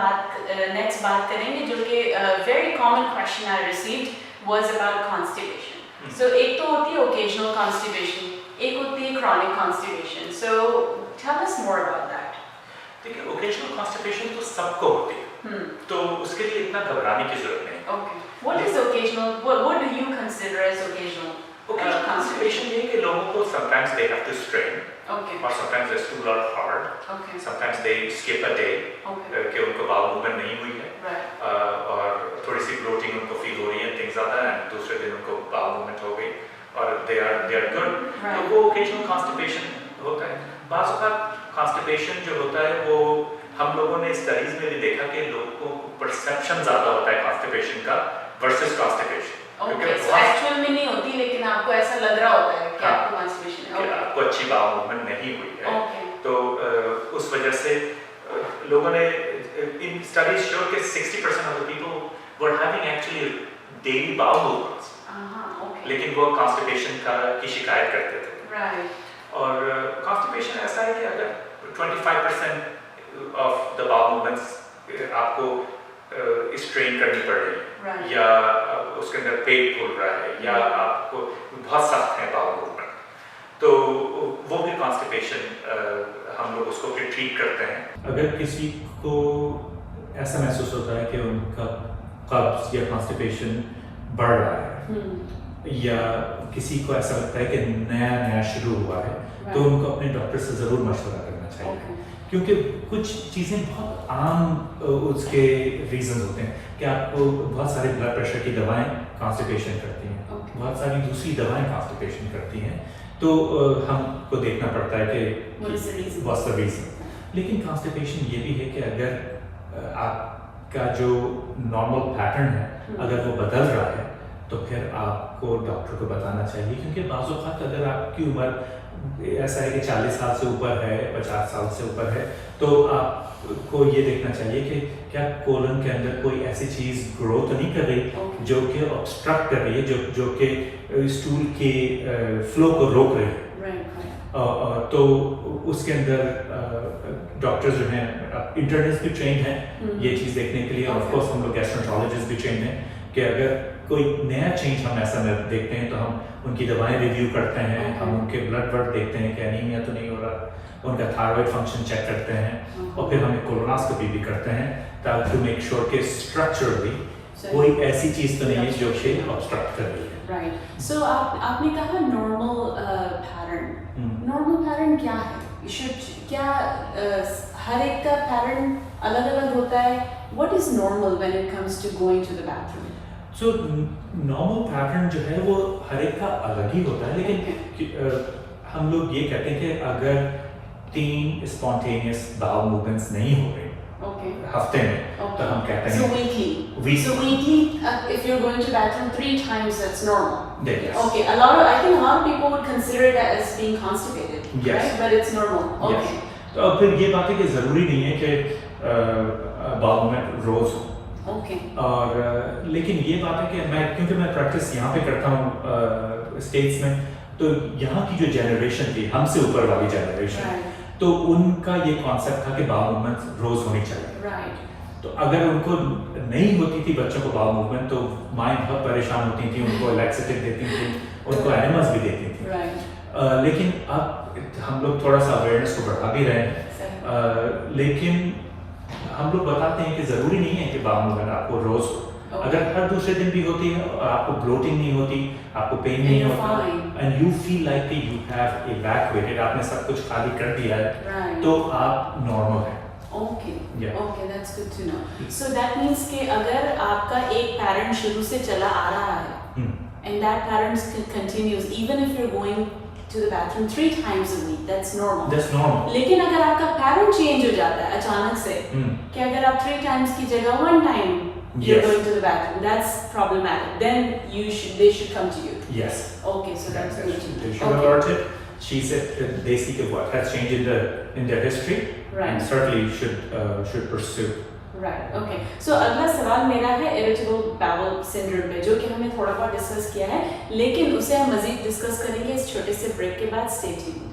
[SPEAKER 2] नेक्स्ट बात करेंगे जो कि very common question I received was about constipation. So एक तो होती है occasional constipation, एक होती है chronic constipation. So tell us more about that.
[SPEAKER 3] देखिए, ओकेजनल कॉन्स्टिपेशन तो सबको होती है, तो उसके लिए इतना घबराने की जरूरत नहीं।
[SPEAKER 2] What is occasional? What do you consider as occasional?
[SPEAKER 3] Occasional constipation ये कि लोगों को sometimes they have to strain, or sometimes their stool are hard, sometimes they skip a day, कि उनको bowel movement नहीं हुई है, और थोड़ी सी bloating उनको feel हो रही है, things like that, and दूसरे दिन उनको bowel movement हो गई और they are good, तो वो occasional constipation होता है। बाज़ वक़्त कॉन्स्टिपेशन जो होता है वो हम लोगों ने स्टडीज में भी देखा कि लोगों को परसेप्शन ज़्यादा होता है कॉन्स्टिपेशन का वर्सेस कॉन्स्टिपेशन।
[SPEAKER 2] So एक्चुअल में नहीं होती, लेकिन आपको ऐसा लग रहा होता है कि आपको कॉन्स्टिपेशन है,
[SPEAKER 3] आपको अच्छी बाउल मूवमेंट नहीं हुई है। तो उस वजह से लोगों ने इन स्टडीज शो कि 60% of the people were having actually daily bowel movements, लेकिन वो कॉन्स्टिपेशन की शिकायत करते थे। और कॉन्स्टिपेशन ऐसा है कि अगर 25% ऑफ द बाउल मूवमेंट्स आपको स्ट्रेन करनी पड़ रही, या उसके अंदर पेट फूल रहा है, या आपको बहुत सख्त है बाउल मूवमेंट, तो वो भी कॉन्स्टिपेशन हम लोग उसको फिर ट्रीट करते हैं। अगर किसी को ऐसा महसूस होता है कि उनका कब्ज या कॉन्स्टिपेशन बढ़ रहा है, या किसी को ऐसा लगता है कि नया शुरू हुआ है, तो उनको अपने डॉक्टर से ज़रूर मशवरा करना चाहिए, क्योंकि कुछ चीज़ें बहुत आम उसके रीजंस होते हैं कि आपको बहुत सारे ब्लड प्रेशर की दवाएं कॉन्स्टिपेशन करती हैं, बहुत सारी दूसरी दवाएं कॉन्स्टिपेशन करती हैं, तो हमको देखना पड़ता है कि व्हाट्स द रीजन। लेकिन कॉन्स्टिपेशन ये भी है कि अगर आपका जो नॉर्मल पैटर्न है अगर वो बदल रहा है तो फिर आपको डॉक्टर को बताना चाहिए, क्योंकि बाज़ औक़ात अगर आपकी उम्र ऐसा है कि 40 साल से ऊपर है, 50 साल से ऊपर है, तो आपको ये देखना चाहिए कि क्या कोलन के अंदर कोई ऐसी चीज़ ग्रो तो नहीं कर रही जो कि ऑब्स्ट्रक्ट कर रही है, जो कि स्टूल के फ्लो को रोक रही है। तो उसके अंदर डॉक्टर्स जो हैं, इंटर्निस्ट भी ट्रेंड हैं ये चीज़ देखने के लिए, और ऑफ कोर्स हम लोग गैस्ट्रोएंटरोलॉजिस्ट भी ट्रेंड हैं कि अगर कोई नया चेंज हम ऐसा देखते हैं तो हम उनकी दवाएं रिव्यू करते हैं, हम उनके ब्लड वर्क देखते हैं कि एनीमिया तो नहीं हो रहा, उनका थायराइड फंक्शन चेक करते हैं, और फिर हम कोलोनोस्कोपी भी करते हैं ताकि टू मेक श्योर कि स्ट्रक्चरली कोई ऐसी चीज़ तो नहीं है जो कि ऑब्स्ट्रक्ट कर रही है।
[SPEAKER 2] राइट। सो आपने कहा नॉर्मल पैटर्न। नॉर्मल पैटर्न क्या है? क्या हर एक का पैटर्न अलग अलग होता है? What is normal when it comes to going to the bathroom?
[SPEAKER 3] So normal pattern जो है वो हर एक का अलग ही होता है, लेकिन हम लोग ये कहते हैं कि अगर 3 स्पॉन्टेनियस बाउल मूवमेंट्स नहीं हो रहे हफ्ते में, तो हम कहते हैं
[SPEAKER 2] So weekly, if you're going to bathroom 3 times, that's normal.
[SPEAKER 3] Yes.
[SPEAKER 2] Okay. I think a lot of people would consider it as being constipated,
[SPEAKER 3] yes,
[SPEAKER 2] right? But it's normal. Okay.
[SPEAKER 3] Yes. तो फिर ये बात है कि ज़रूरी नहीं है कि बाउल मूवमेंट रोज हो।
[SPEAKER 2] Okay.
[SPEAKER 3] और लेकिन ये बात है कि क्योंकि मैं प्रैक्टिस यहाँ पे करता हूँ स्टेट्स में, तो यहाँ की जो जनरेशन थी, हमसे ऊपर वाली जनरेशन, तो उनका ये कॉन्सेप्ट था कि बाउल मूवमेंट रोज होनी चाहिए।
[SPEAKER 2] Right.
[SPEAKER 3] तो अगर उनको नहीं होती थी बच्चों को बाउल मूवमेंट, तो माएँ बहुत परेशान होती थी, उनको लैक्सेटिव देती थी, उनको एनिमल्स भी देती थी।
[SPEAKER 2] Right.
[SPEAKER 3] लेकिन अब हम लोग थोड़ा सा अवेयरनेस को बढ़ा भी रहे हैं, लेकिन हम लोग बताते हैं कि ज़रूरी नहीं है कि बाउल मूवमेंट आपको रोज हो। अगर हर दूसरे दिन भी होती है और आपको ब्लोटिंग नहीं होती, आपको पेन नहीं होता, एंड यू फील लाइक कि यू हैव इवैक्यूएटेड, आपने सब कुछ खाली कर दिया है, तो आप नॉर्मल हैं।
[SPEAKER 2] Okay.
[SPEAKER 3] Yeah.
[SPEAKER 2] Okay, that's good to know. So that means कि अगर आपका एक पैटर्न शुरू से चला आ रहा है, and that pattern continues even if you're going to the bathroom 3 times a week, that's normal.
[SPEAKER 3] That's normal.
[SPEAKER 2] लेकिन अगर आपका पैटर्न चेंज हो जाता है अचानक से, कि अगर आप 3 times की जगह 1 time you're going to the bathroom, that's problematic. Then they should come to you.
[SPEAKER 3] Yes.
[SPEAKER 2] Okay, so that's good to know.
[SPEAKER 3] They should alert it. She said they see what has changed in their history,
[SPEAKER 2] right,
[SPEAKER 3] and certainly should pursue.
[SPEAKER 2] Right. Okay. So अगला सवाल मेरा है irritable bowel syndrome पे, जो कि हमने थोड़ा बहुत डिस्कस किया है, लेकिन उसे हम मजीद डिस्कस करेंगे इस छोटे से ब्रेक के बाद। Stay tuned.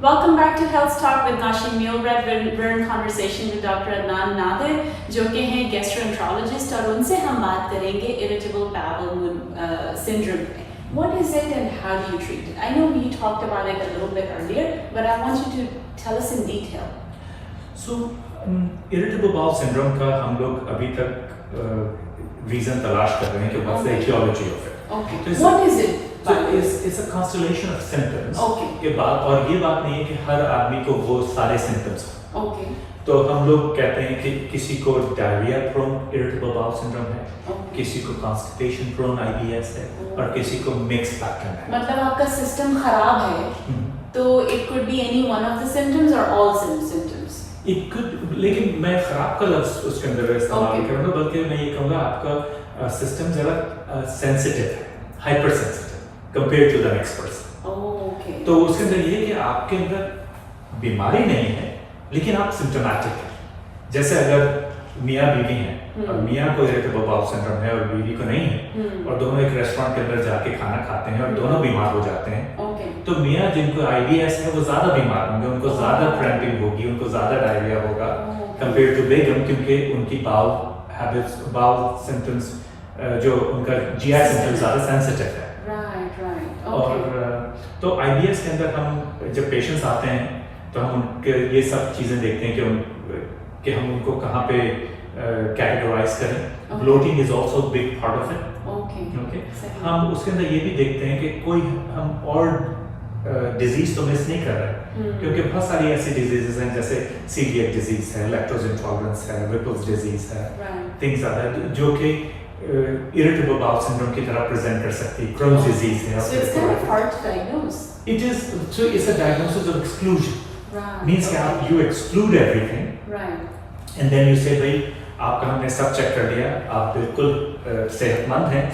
[SPEAKER 2] Welcome back to Health Talk with Nashi Mealbread. We're in conversation with Dr. Adnan Nadir, जो कि हैं gastroenterologist, और उनसे हम बात करेंगे irritable bowel syndrome पे. What is it and how do you treat it? I know we talked about it a little bit earlier, but I want you to tell us in detail.
[SPEAKER 3] So irritable bowel syndrome का हम लोग अभी तक reason तलाश कर रहे हैं कि what's the etiology of it.
[SPEAKER 2] Okay.
[SPEAKER 3] So
[SPEAKER 2] what is it?
[SPEAKER 3] So it's a constellation of symptoms.
[SPEAKER 2] Okay.
[SPEAKER 3] के बाद, और ये बात नहीं है कि हर आदमी को वो सारे symptoms हो।
[SPEAKER 2] Okay.
[SPEAKER 3] तो हम लोग कहते हैं कि किसी को diarrhoea prone irritable bowel syndrome है, किसी को कॉन्स्टिपेशन प्रोन IBS है, और किसी को मिक्स पैटर्न है।
[SPEAKER 2] मतलब आपका सिस्टम खराब है, तो it could be any one of the symptoms or all symptoms.
[SPEAKER 3] It could, लेकिन मैं खराब का लफ्ज उसके अंदर इस्तेमाल नहीं करूँगा, बल्कि मैं ये कहूँगा आपका सिस्टम ज़रा सेंसिटिव है, hyper sensitive compare to the next person.
[SPEAKER 2] Okay.
[SPEAKER 3] तो उसके अंदर ये है कि आपके अंदर बीमारी नहीं है, लेकिन आप सिम्टोमेटिक हैं। जैसे अगर मियाँ बीवी हैं और मियाँ को इरिटेबल बाउल सिंड्रोम है और बीवी को नहीं है, और दोनों एक रेस्टोरेंट के अंदर जाके खाना खाते हैं और दोनों बीमार हो जाते हैं, तो मियाँ जिनको IBS है वो ज़्यादा बीमार होंगे, उनको ज़्यादा क्रैम्पिंग होगी, उनको ज़्यादा डायरिया होगा, कंपेयर टू बेगम, क्योंकि उनकी बाउल हैबिट्स, बाउल सिम्टम्स, जो उनका GI सिम्टम्स ज़्यादा सेंसिटिव है।
[SPEAKER 2] राइट।
[SPEAKER 3] और तो IBS के अंदर हम जब पेशेंट्स आते हैं तो हम उनके ये सब चीज़ें देखते हैं कि हम उनको कहाँ पे कैटेगराइज करें। Bloating is also big part of it. Okay, हम उसके अंदर ये भी देखते हैं कि कोई हम और डिजीज तो मिस नहीं कर रहे, क्योंकि बहुत सारी ऐसी डिजीजेस हैं जैसे सीलिएक डिजीज है, लैक्टोज इंटॉलरेंस है, विपल्स डिजीज है, थिंग्स आर दैट जो कि irritable bowel syndrome की तरह present कर सकती है, Crohn's disease है।
[SPEAKER 2] So it's kind of hard to diagnose.
[SPEAKER 3] It is, so it's a diagnosis of exclusion.
[SPEAKER 2] Right.
[SPEAKER 3] Means कि आप you exclude everything.
[SPEAKER 2] Right.
[SPEAKER 3] And then you say भाई आपका हमने सब चेक कर लिया, आप बिल्कुल सेहतमंद हैं,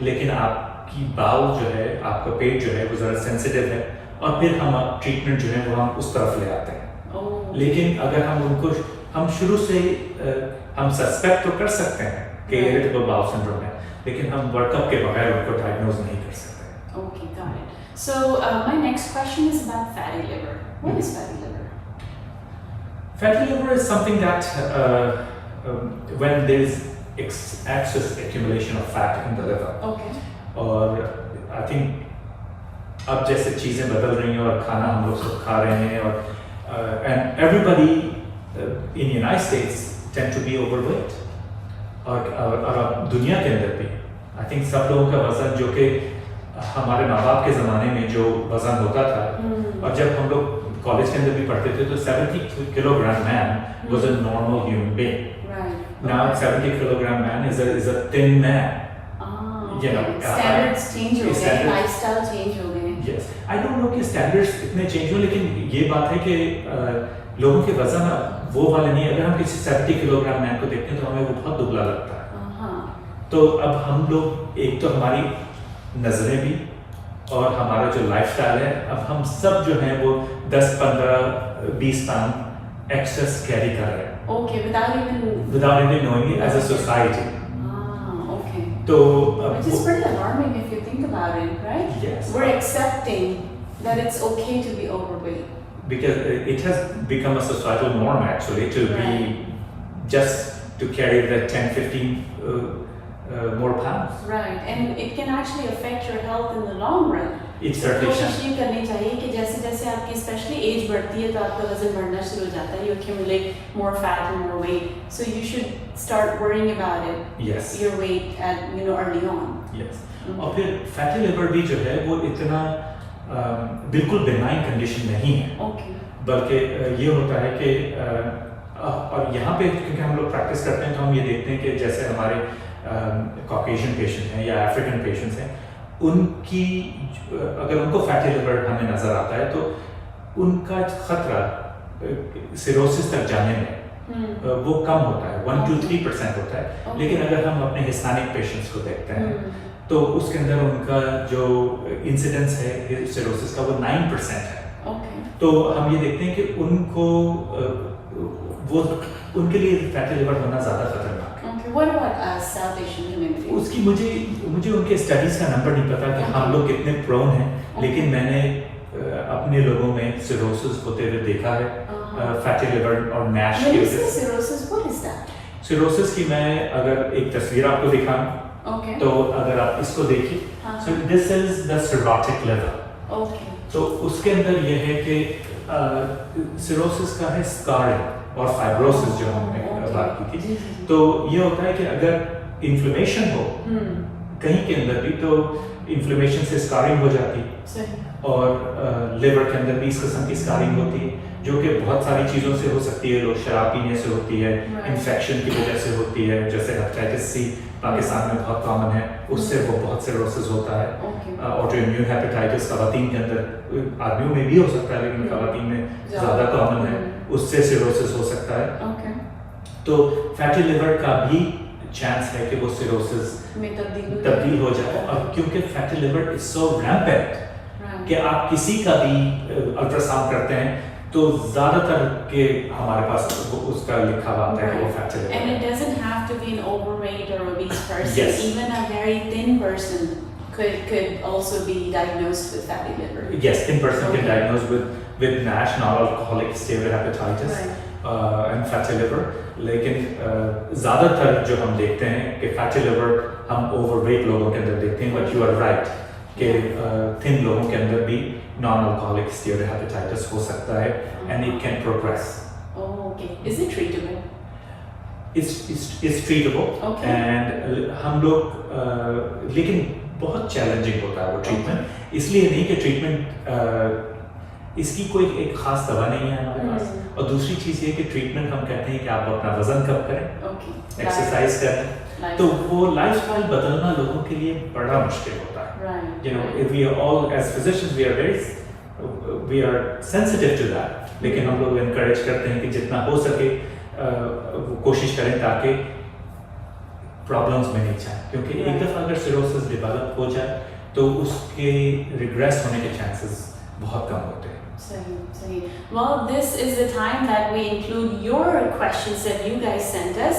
[SPEAKER 3] लेकिन आपकी बाउल जो है, आपका पेट जो है वो ज़रा सेंसिटिव है, और फिर हम ट्रीटमेंट जो है वो हम उस तरफ ले आते हैं। लेकिन अगर हम उनको हम शुरू से हम सस्पेक्ट तो कर सकते हैं कि इरिटेबल बाउल सिंड्रोम है, लेकिन हम वर्कअप के बगैर उनको डायग्नोज नहीं कर सकते।
[SPEAKER 2] Okay, got it. So my next question is about fatty liver. What is fatty liver?
[SPEAKER 3] Fatty liver is something that when there is excess accumulation of fat in the liver.
[SPEAKER 2] Okay.
[SPEAKER 3] और I think अब जैसे चीज़ें बदल रही हैं और खाना हम लोग सब खा रहे हैं, और and everybody in United States tend to be overweight. और दुनिया के अंदर भी आई थिंक सब लोगों का वजन, जो कि हमारे माँ बाप के ज़माने में जो वजन होता था, और जब हम लोग कॉलेज के अंदर भी पढ़ते थे तो 70 kilogram man was a normal human being.
[SPEAKER 2] Right.
[SPEAKER 3] Now 70 kilogram man is a thin man. You know,
[SPEAKER 2] standards change हो गए,
[SPEAKER 3] standards-
[SPEAKER 2] lifestyle change हो गए।
[SPEAKER 3] Yes, I don't know कि standards इतने change हो, लेकिन ये बात है कि लोगों के वजन वो वाले नहीं। अगर हम किसी 70 किलोग्राम मैन को देखते हैं तो हमें वो बहुत दुबला लगता है। तो अब हम लोग, एक तो हमारी नजरें भी और हमारा जो लाइफस्टाइल है, अब हम सब जो है वो 10, 15, 20 पाउंड एक्सेस कैरी कर रहे हैं।
[SPEAKER 2] Okay, without even
[SPEAKER 3] knowing it as a society.
[SPEAKER 2] Okay.
[SPEAKER 3] तो
[SPEAKER 2] Which is pretty alarming if you think about it, right?
[SPEAKER 3] Yes.
[SPEAKER 2] We're accepting that it's okay to be overweight.
[SPEAKER 3] Because it has become a societal norm actually to be just to carry the 10, 15 more pounds.
[SPEAKER 2] Right, and it can actually affect your health in the long run.
[SPEAKER 3] It certainly
[SPEAKER 2] कोशिश
[SPEAKER 3] can.
[SPEAKER 2] ये करनी चाहिए कि जैसे जैसे आपकी specially as बढ़ती है तो आपका वजन बढ़ना शुरू हो जाता है, you accumulate more fat and more weight, so you should start worrying about it.
[SPEAKER 3] Yes.
[SPEAKER 2] Your weight at early on.
[SPEAKER 3] Yes. और फिर फैटी लिवर भी जो है वो इतना बिल्कुल बेनाइन कंडीशन नहीं है।
[SPEAKER 2] Okay.
[SPEAKER 3] बल्कि ये होता है कि और यहाँ पे क्योंकि हम लोग प्रैक्टिस करते हैं तो हम ये देखते हैं कि जैसे हमारे कॉकेशियन पेशेंट हैं या अफ्रीकन पेशेंट्स हैं, उनकी अगर उनको फैटी लिवर हमें नज़र आता है तो उनका खतरा सिरोसिस तक जाने में वो कम होता है, 1-3% होता है। लेकिन अगर हम अपने हिस्पैनिक पेशेंट्स को देखते हैं तो उसके अंदर उनका जो इंसिडेंस है सिरोसिस का वो 9% है।
[SPEAKER 2] Okay.
[SPEAKER 3] तो हम ये देखते हैं कि उनको वो उनके लिए फैटी लिवर होना ज़्यादा खतरनाक है।
[SPEAKER 2] Okay. What about South Asian community?
[SPEAKER 3] उसकी मुझे उनके स्टडीज़ का नंबर नहीं पता कि हम लोग कितने प्रोन हैं, लेकिन मैंने अपने लोगों में सिरोसिस होते हुए देखा है, फैटी लिवर और नैश की वजह से।
[SPEAKER 2] Cirrhosis, what is that?
[SPEAKER 3] Cirrhosis की मैं अगर एक तस्वीर आपको दिखाऊं,
[SPEAKER 2] Okay.
[SPEAKER 3] तो अगर आप इसको देखिए, so this is the cirrhotic liver.
[SPEAKER 2] Okay.
[SPEAKER 3] तो उसके अंदर ये है कि सिरोसिस का है स्कारिंग और फाइब्रोसिस जो हमने बात की थी। तो ये होता है कि अगर इन्फ्लेमेशन हो कहीं के अंदर भी तो इन्फ्लेमेशन से स्कारिंग हो जाती है, और लिवर के अंदर भी इस किस्म की स्कारिंग होती है जो कि बहुत सारी चीज़ों से हो सकती है। लोग शराब पीने से होती है, इन्फेक्शन की वजह से होती है, जैसे हेपेटाइटिस सी पाकिस्तान में बहुत कॉमन है, उससे वो बहुत सिरोसिस होता है। ऑटोइम्यून हेपेटाइटिस खवातीन के अंदर, आदमियों में भी हो सकता है लेकिन खवातीन में ज़्यादा कॉमन है, उससे सिरोसिस हो सकता है। तो फैटी लिवर का भी चांस है कि वो सिरोसिस तब्दील हो जाए, और क्योंकि fatty liver is so rampant कि आप किसी का भी अल्ट्रासाउंड करते हैं तो ज्यादातर के हमारे पास उसका लिखा हुआ आता है कि वो फैटी लिवर है।
[SPEAKER 2] And it doesn't have to be an overweight or obese person.
[SPEAKER 3] Yes.
[SPEAKER 2] Even a very thin person could also be diagnosed with fatty liver.
[SPEAKER 3] Yes, 10%
[SPEAKER 2] Okay.
[SPEAKER 3] can diagnosed with NASH, non-alcoholic steatohepatitis.
[SPEAKER 2] Right.
[SPEAKER 3] And fatty liver, लेकिन ज़्यादातर जो हम देखते हैं कि fatty liver हम overweight लोगों के अंदर देखते हैं, बट यू आर राइट कि थिन लोगों के अंदर भी नॉन अल्कोहलिक स्टीरोहेपेटाइटिस हो सकता है and it can progress.
[SPEAKER 2] Okay. Is it treatable?
[SPEAKER 3] It's treatable.
[SPEAKER 2] Okay.
[SPEAKER 3] And हम लोग लेकिन बहुत चैलेंजिंग होता है वो ट्रीटमेंट, इसलिए नहीं कि ट्रीटमेंट इसकी कोई एक खास दवा नहीं है हमारे पास. और दूसरी चीज़ ये कि ट्रीटमेंट हम कहते हैं कि आप अपना वजन कम करें, एक्सरसाइज करें, तो वो लाइफस्टाइल बदलना लोगों के लिए बड़ा मुश्किल होता है. You know, if we are all as physicians we are sensitive to that, लेकिन हम लोग encourage करते हैं कि जितना हो सके वो कोशिश करें ताकि प्रॉब्लम्स में नहीं जाए, क्योंकि एक दफ़ा अगर सिरोसिस डेवलप हो जाए तो उसके रिग्रेस होने के चांसेस बहुत कम होते हैं.
[SPEAKER 2] सही. Well, this is the time that we include your questions that you guys sent us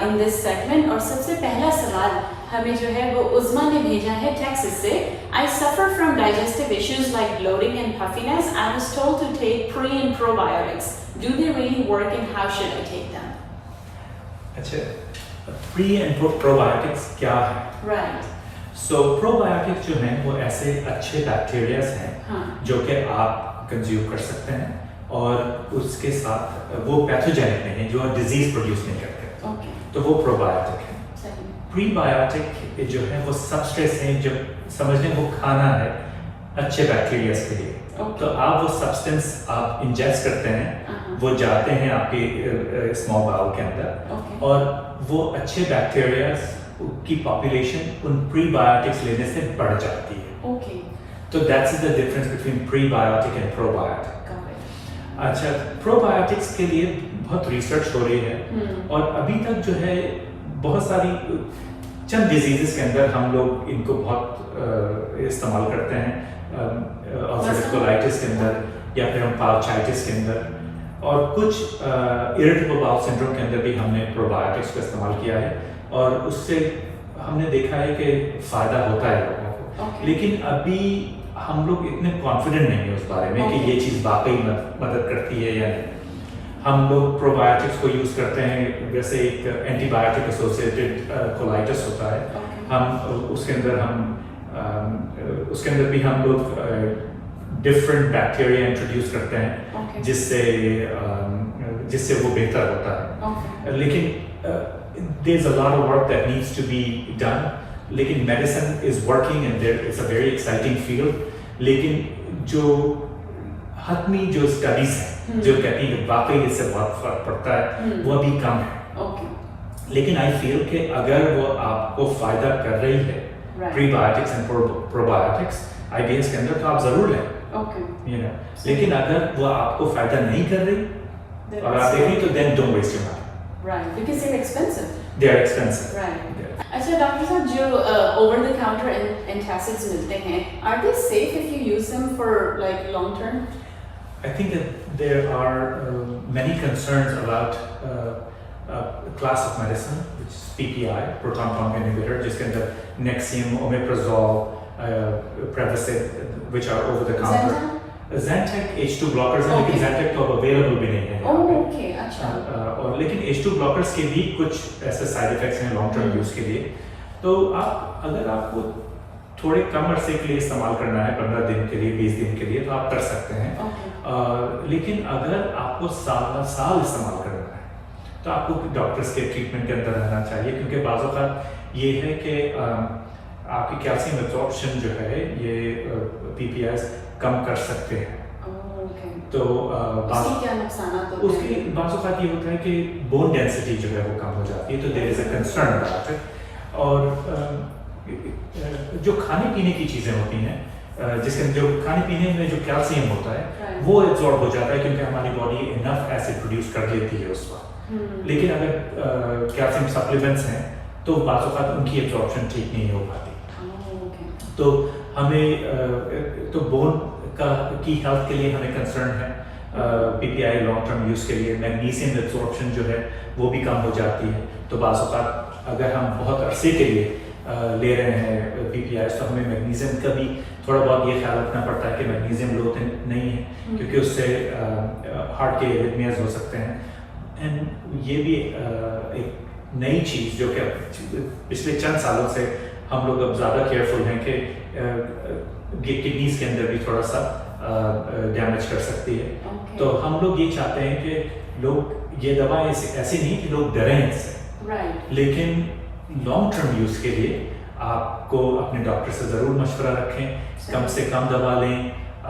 [SPEAKER 2] in this segment. और सबसे पहला सवाल हमें जो है वो उज़मा ने भेजा है टेक्सास से. I suffer from digestive issues like bloating and puffiness. I was told to take pre and probiotics. Do they really work and how should I take them?
[SPEAKER 3] अच्छा, प्री एंड प्रोबायोटिक्स क्या है?
[SPEAKER 2] Right.
[SPEAKER 3] So probiotics जो हैं वो ऐसे अच्छे bacterias हैं जो कि आप कंज्यूम कर सकते हैं और उसके साथ वो पैथोजेनिक नहीं है, जो डिजीज प्रोड्यूस नहीं करते.
[SPEAKER 2] Okay.
[SPEAKER 3] तो वो प्रोबायोटिक है. प्रीबायोटिक जो है वो सबस्ट्रेस हैं, जो समझने वो खाना है अच्छे बैक्टीरियाज के लिए. तो आप वो सब्सटेंस आप इंजेस्ट करते हैं, वो जाते हैं आपके स्मॉल बाउल के अंदर और वो अच्छे बैक्टीरियाज की पॉपुलेशन उन प्रीबायोटिक्स लेने से बढ़ जाती है. तो that's the difference between prebiotic and probiotic. अच्छा, प्रोबायोटिक्स के लिए बहुत रिसर्च हो रही है और अभी तक जो है बहुत सारी चंद डिजीजेस के अंदर हम लोग इनको बहुत इस्तेमाल करते हैं. अल्सरेटिव कोलाइटिस के अंदर या फिर हम पाउचाइटिस के अंदर और कुछ इरिटेबल बाउल सिंड्रोम के अंदर भी हमने प्रोबायोटिक्स का इस्तेमाल किया है और उससे हमने देखा है कि फ़ायदा होता है लोगों को. लेकिन अभी हम लोग इतने कॉन्फिडेंट नहीं है उस बारे में कि ये चीज़ वाकई मदद करती है या नहीं. हम लोग प्रोबायोटिक्स को यूज़ करते हैं, जैसे एक एंटीबायोटिक एसोसिएटेड कोलाइटिस होता है, हम उसके अंदर भी हम लोग डिफरेंट बैक्टीरिया इंट्रोड्यूस करते हैं जिससे वो बेहतर होता है. लेकिन there is a lot of work that needs to be done. लेकिन medicine is working and there it's a very exciting field. लेकिन जो हतमी जो स्टडीज हैं जो कहती हैं वाकई इससे बहुत फर्क पड़ता है, वो अभी कम है. लेकिन आई फील कि अगर वो आपको फायदा कर रही है प्रीबायोटिक्स एंड प्रोबायोटिक्स आईबीएस के अंदर, तो आप जरूर लें. you know. लेकिन अगर वो आपको फायदा नहीं कर रही और आप देखें तो then don't waste your money.
[SPEAKER 2] Right, because they're expensive.
[SPEAKER 3] They are expensive.
[SPEAKER 2] Right. अच्छा डॉक्टर साहब, जो over the counter antacids मिलते हैं, are they safe if you use them for like long term?
[SPEAKER 3] I think that there are many concerns about a class of medicine which is PPI, proton pump inhibitor, जिसके अंदर Nexium, Omeprazole, Prevacid, which are over the counter. Zantac H2 blockers हैं, लेकिन Zantac तो अब available भी नहीं है.
[SPEAKER 2] Okay, अच्छा.
[SPEAKER 3] और लेकिन H2 blockers के भी कुछ ऐसे side effects हैं long term use के लिए. तो आप अगर आपको थोड़े कम अरसे के लिए इस्तेमाल करना है, 15 दिन के लिए, 20 दिन के लिए, तो आप कर सकते हैं. लेकिन अगर आपको साल इस्तेमाल करना है तो आपको डॉक्टर्स के ट्रीटमेंट के अंदर रहना चाहिए, क्योंकि बाज़ औक़ात ये है कि आपकी कैल्शियम एब्जॉर्प्शन जो है ये पीपीआईज कम कर सकते हैं. तो
[SPEAKER 2] क्या नुकसान होते हैं?
[SPEAKER 3] उसके बाज़ औक़ात ये होता है कि बोन डेंसिटी जो है वो कम हो जाती है, तो there is a concern about it. और जो खाने पीने की चीज़ें होती हैं, जिसके जो खाने पीने में जो कैल्शियम होता है वो एब्जॉर्ब हो जाता है, क्योंकि हमारी बॉडी इनफ एसिड प्रोड्यूस कर लेती है उस वक्त. लेकिन अगर कैल्शियम सप्लीमेंट्स हैं तो बाज़ औक़ात उनकी एब्जॉर्प्शन ठीक नहीं हो पाती. तो हमें तो बोन की हेल्थ के लिए हमें कंसर्न है. पीपीआई लॉन्ग टर्म यूज़ के लिए मैग्नीशियम एब्जॉर्प्शन जो है वो भी कम हो जाती है. तो बाज़ औक़ात अगर हम बहुत अरसे के लिए ले रहे हैं पीपीआई, तो हमें मैग्नीशियम का भी थोड़ा बहुत ये ख्याल रखना पड़ता है कि मैग्नीशियम लो नहीं है, क्योंकि उससे हार्ट के एरिथमियाज हो सकते हैं. एंड ये भी एक नई चीज़ जो कि पिछले चंद सालों से हम लोग अब ज़्यादा केयरफुल हैं कि किडनीज के अंदर भी थोड़ा सा डैमेज कर सकती है। तो हम लोग ये चाहते हैं कि लोग ये दवा ऐसी नहीं कि लोग डरें इससे, लेकिन लॉन्ग टर्म यूज़ के लिए आपको अपने डॉक्टर से ज़रूर मशवरा रखें, कम से कम दवा लें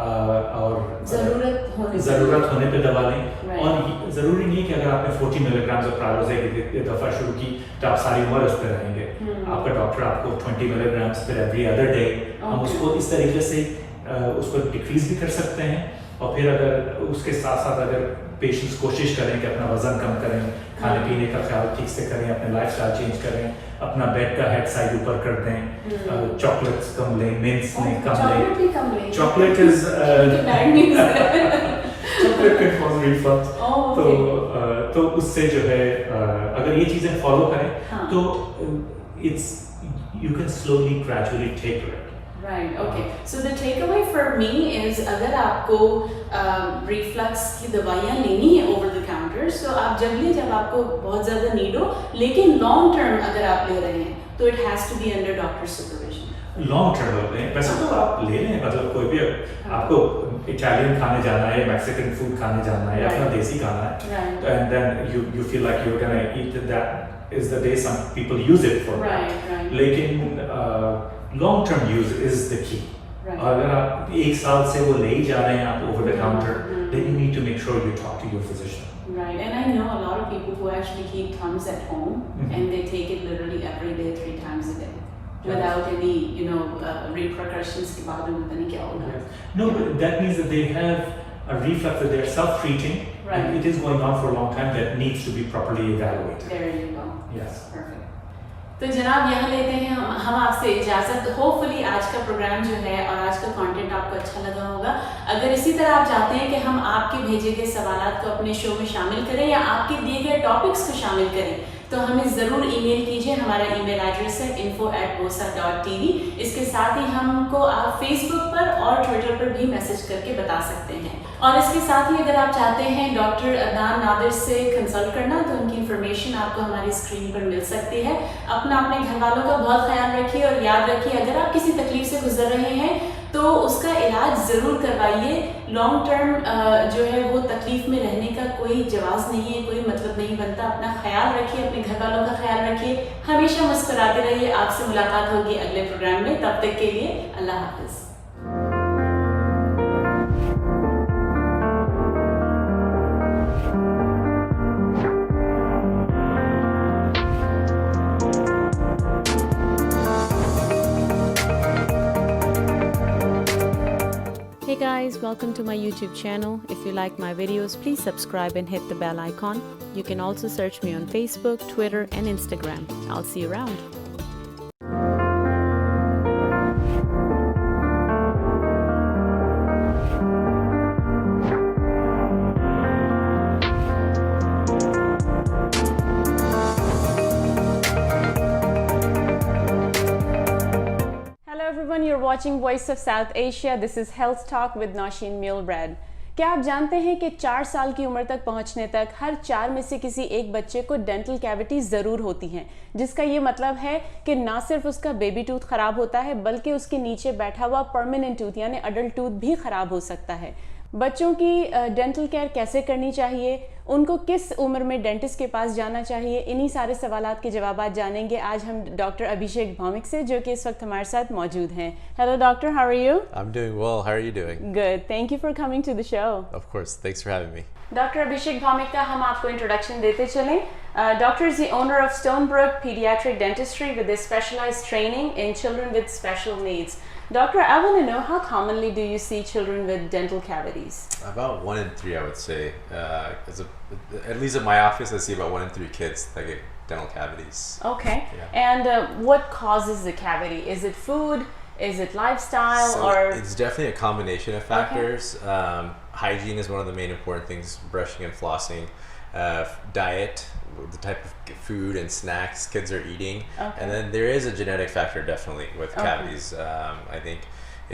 [SPEAKER 3] और ज़रूरत होने पे दवा लें। और ज़रूरी नहीं कि अगर आपने 40 मिलीग्राम ऑफ प्रालोजेक एक दफ़ा शुरू की तो आप सारी उम्र उस पर रहेंगे। आपका डॉक्टर आपको 20 मिलीग्राम फिर एवरी अदर डे, हम उसको इस तरीके से उसको डिक्रीज भी कर सकते हैं। और फिर अगर उसके साथ साथ अगर पेशेंट्स कोशिश करें कि अपना वज़न कम करें, खाने पीने का ख्याल ठीक से करें, अपने लाइफस्टाइल चेंज करें, अपना बेड का हेड साइड ऊपर कर दें, चॉकलेट्स कम लें, मिंट्स नहीं कम लें। Chocolate is chocolate can cause reflux. तो उससे जो है अगर ये चीज़ें फॉलो करें तो it's you can slowly gradually take it.
[SPEAKER 2] Right, okay. So the takeaway for me is अगर आपको रिफ्लक्स की दवाइयाँ लेनी है ओवर द काउंटर, so आप जब आपको बहुत ज़्यादा नीड हो, लेकिन लॉन्ग टर्म अगर आप ले रहे हैं तो it has to be under doctor supervision.
[SPEAKER 3] Long term लें, वैसे तो आप ले लें, मतलब कोई भी आपको इटालियन खाने जाना है, मैक्सिकन फूड खाने जाना है, अपना देसी खाना है, and then you feel like you're gonna eat that is the day some people use it for. लेकिन long term use is the key. अगर आप एक साल से वो ले ही जा रहे हैं आप over the counter, then you need to make sure you talk to your physician.
[SPEAKER 2] Right, and I know a lot of people who actually keep Tums at home and they take it literally every day, 3 times a day, without any, repercussions के बाद में पता नहीं क्या होगा।
[SPEAKER 3] No, but that means that they have a reflux that they're self-treating, and it is going on for a long time that needs to be properly evaluated.
[SPEAKER 2] There you go.
[SPEAKER 3] Yes.
[SPEAKER 2] Perfect. तो जनाब यहाँ लेते हैं हम आपसे इजाज़त। Hopefully आज का प्रोग्राम जो है और आज का कंटेंट आपको अच्छा लगा होगा। अगर इसी तरह आप चाहते हैं कि हम आपके भेजे गए सवालात को अपने शो में शामिल करें या आपके दिए गए टॉपिक्स को शामिल करें तो हमें ज़रूर ईमेल कीजिए। हमारा ईमेल एड्रेस है info@bosa.tv। इसके साथ ही हमको आप फेसबुक पर और ट्विटर पर भी मैसेज करके बता सकते हैं। और इसके साथ ही अगर आप चाहते हैं डॉक्टर अदनान नादिर से कंसल्ट करना तो उनकी इन्फॉर्मेशन आपको हमारी स्क्रीन पर मिल सकती है। अपने घर वालों का बहुत ख्याल रखिए और याद रखिए अगर आप किसी तकलीफ से गुजर रहे हैं तो उसका इलाज ज़रूर करवाइए। लॉन्ग टर्म जो है वो तकलीफ में रहने का कोई जवाब नहीं है, कोई मतलब नहीं बनता। अपना ख्याल रखिए, अपने घर वालों का ख्याल रखिए, हमेशा मुस्कुराते रहिए। आपसे मुलाकात होगी अगले प्रोग्राम में, तब तक के लिए अल्लाह हाफ़िज़।
[SPEAKER 1] Hey guys, welcome to my YouTube channel. If you like my videos, please subscribe and hit the bell icon. You can also search me on Facebook, Twitter, and Instagram. I'll see you around.
[SPEAKER 4] You're watching Voice of South Asia. This is Health Talk with Nausheen Milbrad. क्या आप जानते हैं कि 4 साल की उम्र तक पहुंचने तक हर 4 में से किसी एक बच्चे को डेंटल कैविटी ज़रूर होती हैं, जिसका ये मतलब है कि ना सिर्फ उसका बेबी टूथ ख़राब होता है बल्कि उसके नीचे बैठा हुआ परमानेंट टूथ यानी अडल्ट टूथ भी ख़राब हो सकता है। बच्चों की डेंटल केयर कैसे करनी चाहिए, उनको किस उम्र में डेंटिस्ट के पास जाना चाहिए, इन्हीं सारे सवालात के जवाब जानेंगे आज हम डॉक्टर अभिषेक भौमिक से, जो कि इस वक्त हमारे साथ मौजूद हैं। Hello doctor, how are you?
[SPEAKER 5] I'm doing well. How are you doing?
[SPEAKER 4] Good. Thank you for coming to the show.
[SPEAKER 5] Of course. Thanks for having me.
[SPEAKER 4] Doctor Abhishek Bhowmik का हम आपको इंट्रोडक्शन देते चलें। Doctor is the owner of Stonebrook Pediatric Dentistry with a specialized training in children with special needs. Doctor, I want to know, how commonly do you see children with dental cavities?
[SPEAKER 5] About 1 in 3, I would say. At least in my office, I see about 1 in 3 kids that get dental cavities.
[SPEAKER 4] Okay.
[SPEAKER 5] Yeah.
[SPEAKER 4] And what causes the cavity? Is it food? Is it lifestyle?
[SPEAKER 5] So
[SPEAKER 4] or
[SPEAKER 5] it's definitely a combination of factors. Okay. Hygiene is one of the main important things, brushing and flossing. Diet, the type of food and snacks kids are eating.
[SPEAKER 4] Okay.
[SPEAKER 5] And then there is a genetic factor definitely with cavities. I think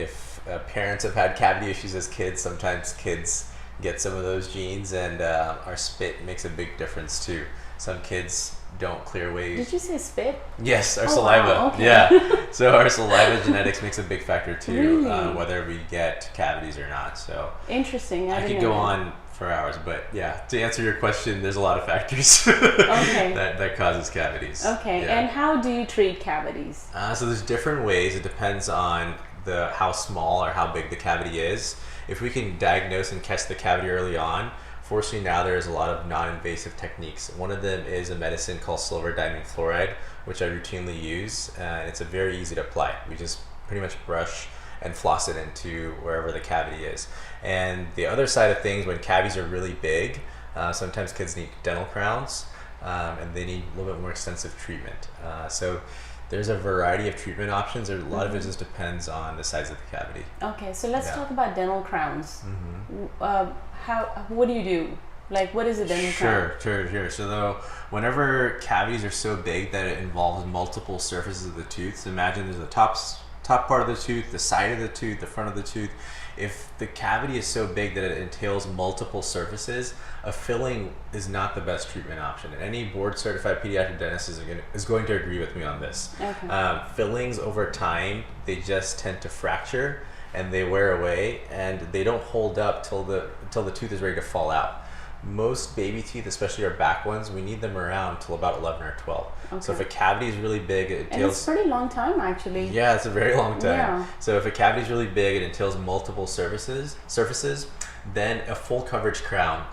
[SPEAKER 5] if parents have had cavity issues as kids, sometimes kids get some of those genes, and our spit makes a big difference too. Some kids don't clear away.
[SPEAKER 4] Did you say spit?
[SPEAKER 5] Yes, our
[SPEAKER 4] Oh,
[SPEAKER 5] saliva.
[SPEAKER 4] wow, okay.
[SPEAKER 5] Yeah. So our saliva genetics makes a big factor too,
[SPEAKER 4] Really?
[SPEAKER 5] whether we get cavities or not. So
[SPEAKER 4] Interesting.
[SPEAKER 5] I
[SPEAKER 4] didn't
[SPEAKER 5] could
[SPEAKER 4] know
[SPEAKER 5] go
[SPEAKER 4] that.
[SPEAKER 5] on for hours, but yeah, to answer your question, there's a lot of factors
[SPEAKER 4] Okay.
[SPEAKER 5] that causes cavities.
[SPEAKER 4] Okay,
[SPEAKER 5] Yeah.
[SPEAKER 4] and how do you treat cavities?
[SPEAKER 5] So there's different ways. It depends on how small or how big the cavity is. If we can diagnose and catch the cavity early on, fortunately now there's a lot of non-invasive techniques. One of them is a medicine called silver diamine fluoride, which I routinely use. It's a very easy to apply. We just pretty much brush and floss it into wherever the cavity is. And the other side of things, when cavities are really big, sometimes kids need dental crowns, and they need a little bit more extensive treatment. So there's a variety of treatment options. A lot of it just depends on the size of the cavity.
[SPEAKER 4] Okay, so let's
[SPEAKER 5] Yeah.
[SPEAKER 4] talk about dental crowns. What do you do? Like, what is a dental crown?
[SPEAKER 5] Sure. So though, whenever cavities are so big that it involves multiple surfaces of the tooth, so imagine there's the top part of the tooth, the side of the tooth, the front of the tooth. If the cavity is so big that it entails multiple surfaces, a filling is not the best treatment option. And any board certified pediatric dentist is going to agree with me on this.
[SPEAKER 4] Okay.
[SPEAKER 5] Fillings over time, they just tend to fracture and they wear away, and they don't hold up till the tooth is ready to fall out. Most baby teeth, especially our back ones, we need them around till about 11 or 12. So if a cavity is really big, it
[SPEAKER 4] And
[SPEAKER 5] entails...
[SPEAKER 4] it's a pretty long time, actually.
[SPEAKER 5] Yeah, it's a very long time.
[SPEAKER 4] Yeah.
[SPEAKER 5] So if a cavity is really big, it entails multiple surfaces, then a full coverage crown,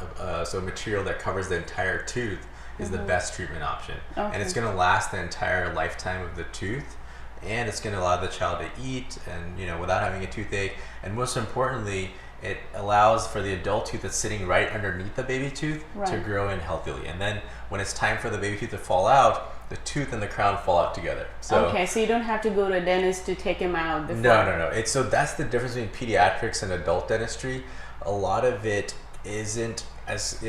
[SPEAKER 5] so material that covers the entire tooth, is the best treatment option.
[SPEAKER 4] Okay.
[SPEAKER 5] And it's going to last the entire lifetime of the tooth, and it's going to allow the child to eat and without having a toothache. And most importantly, it allows for the adult tooth that's sitting right underneath the baby tooth to
[SPEAKER 4] Right.
[SPEAKER 5] grow in healthily. And then when it's time for the baby tooth to fall out, the tooth and the crown fall out together. So
[SPEAKER 4] Okay, so you don't have to go to a dentist to take him out before.
[SPEAKER 5] no. So that's the difference between pediatrics and adult dentistry. A lot of it isn't as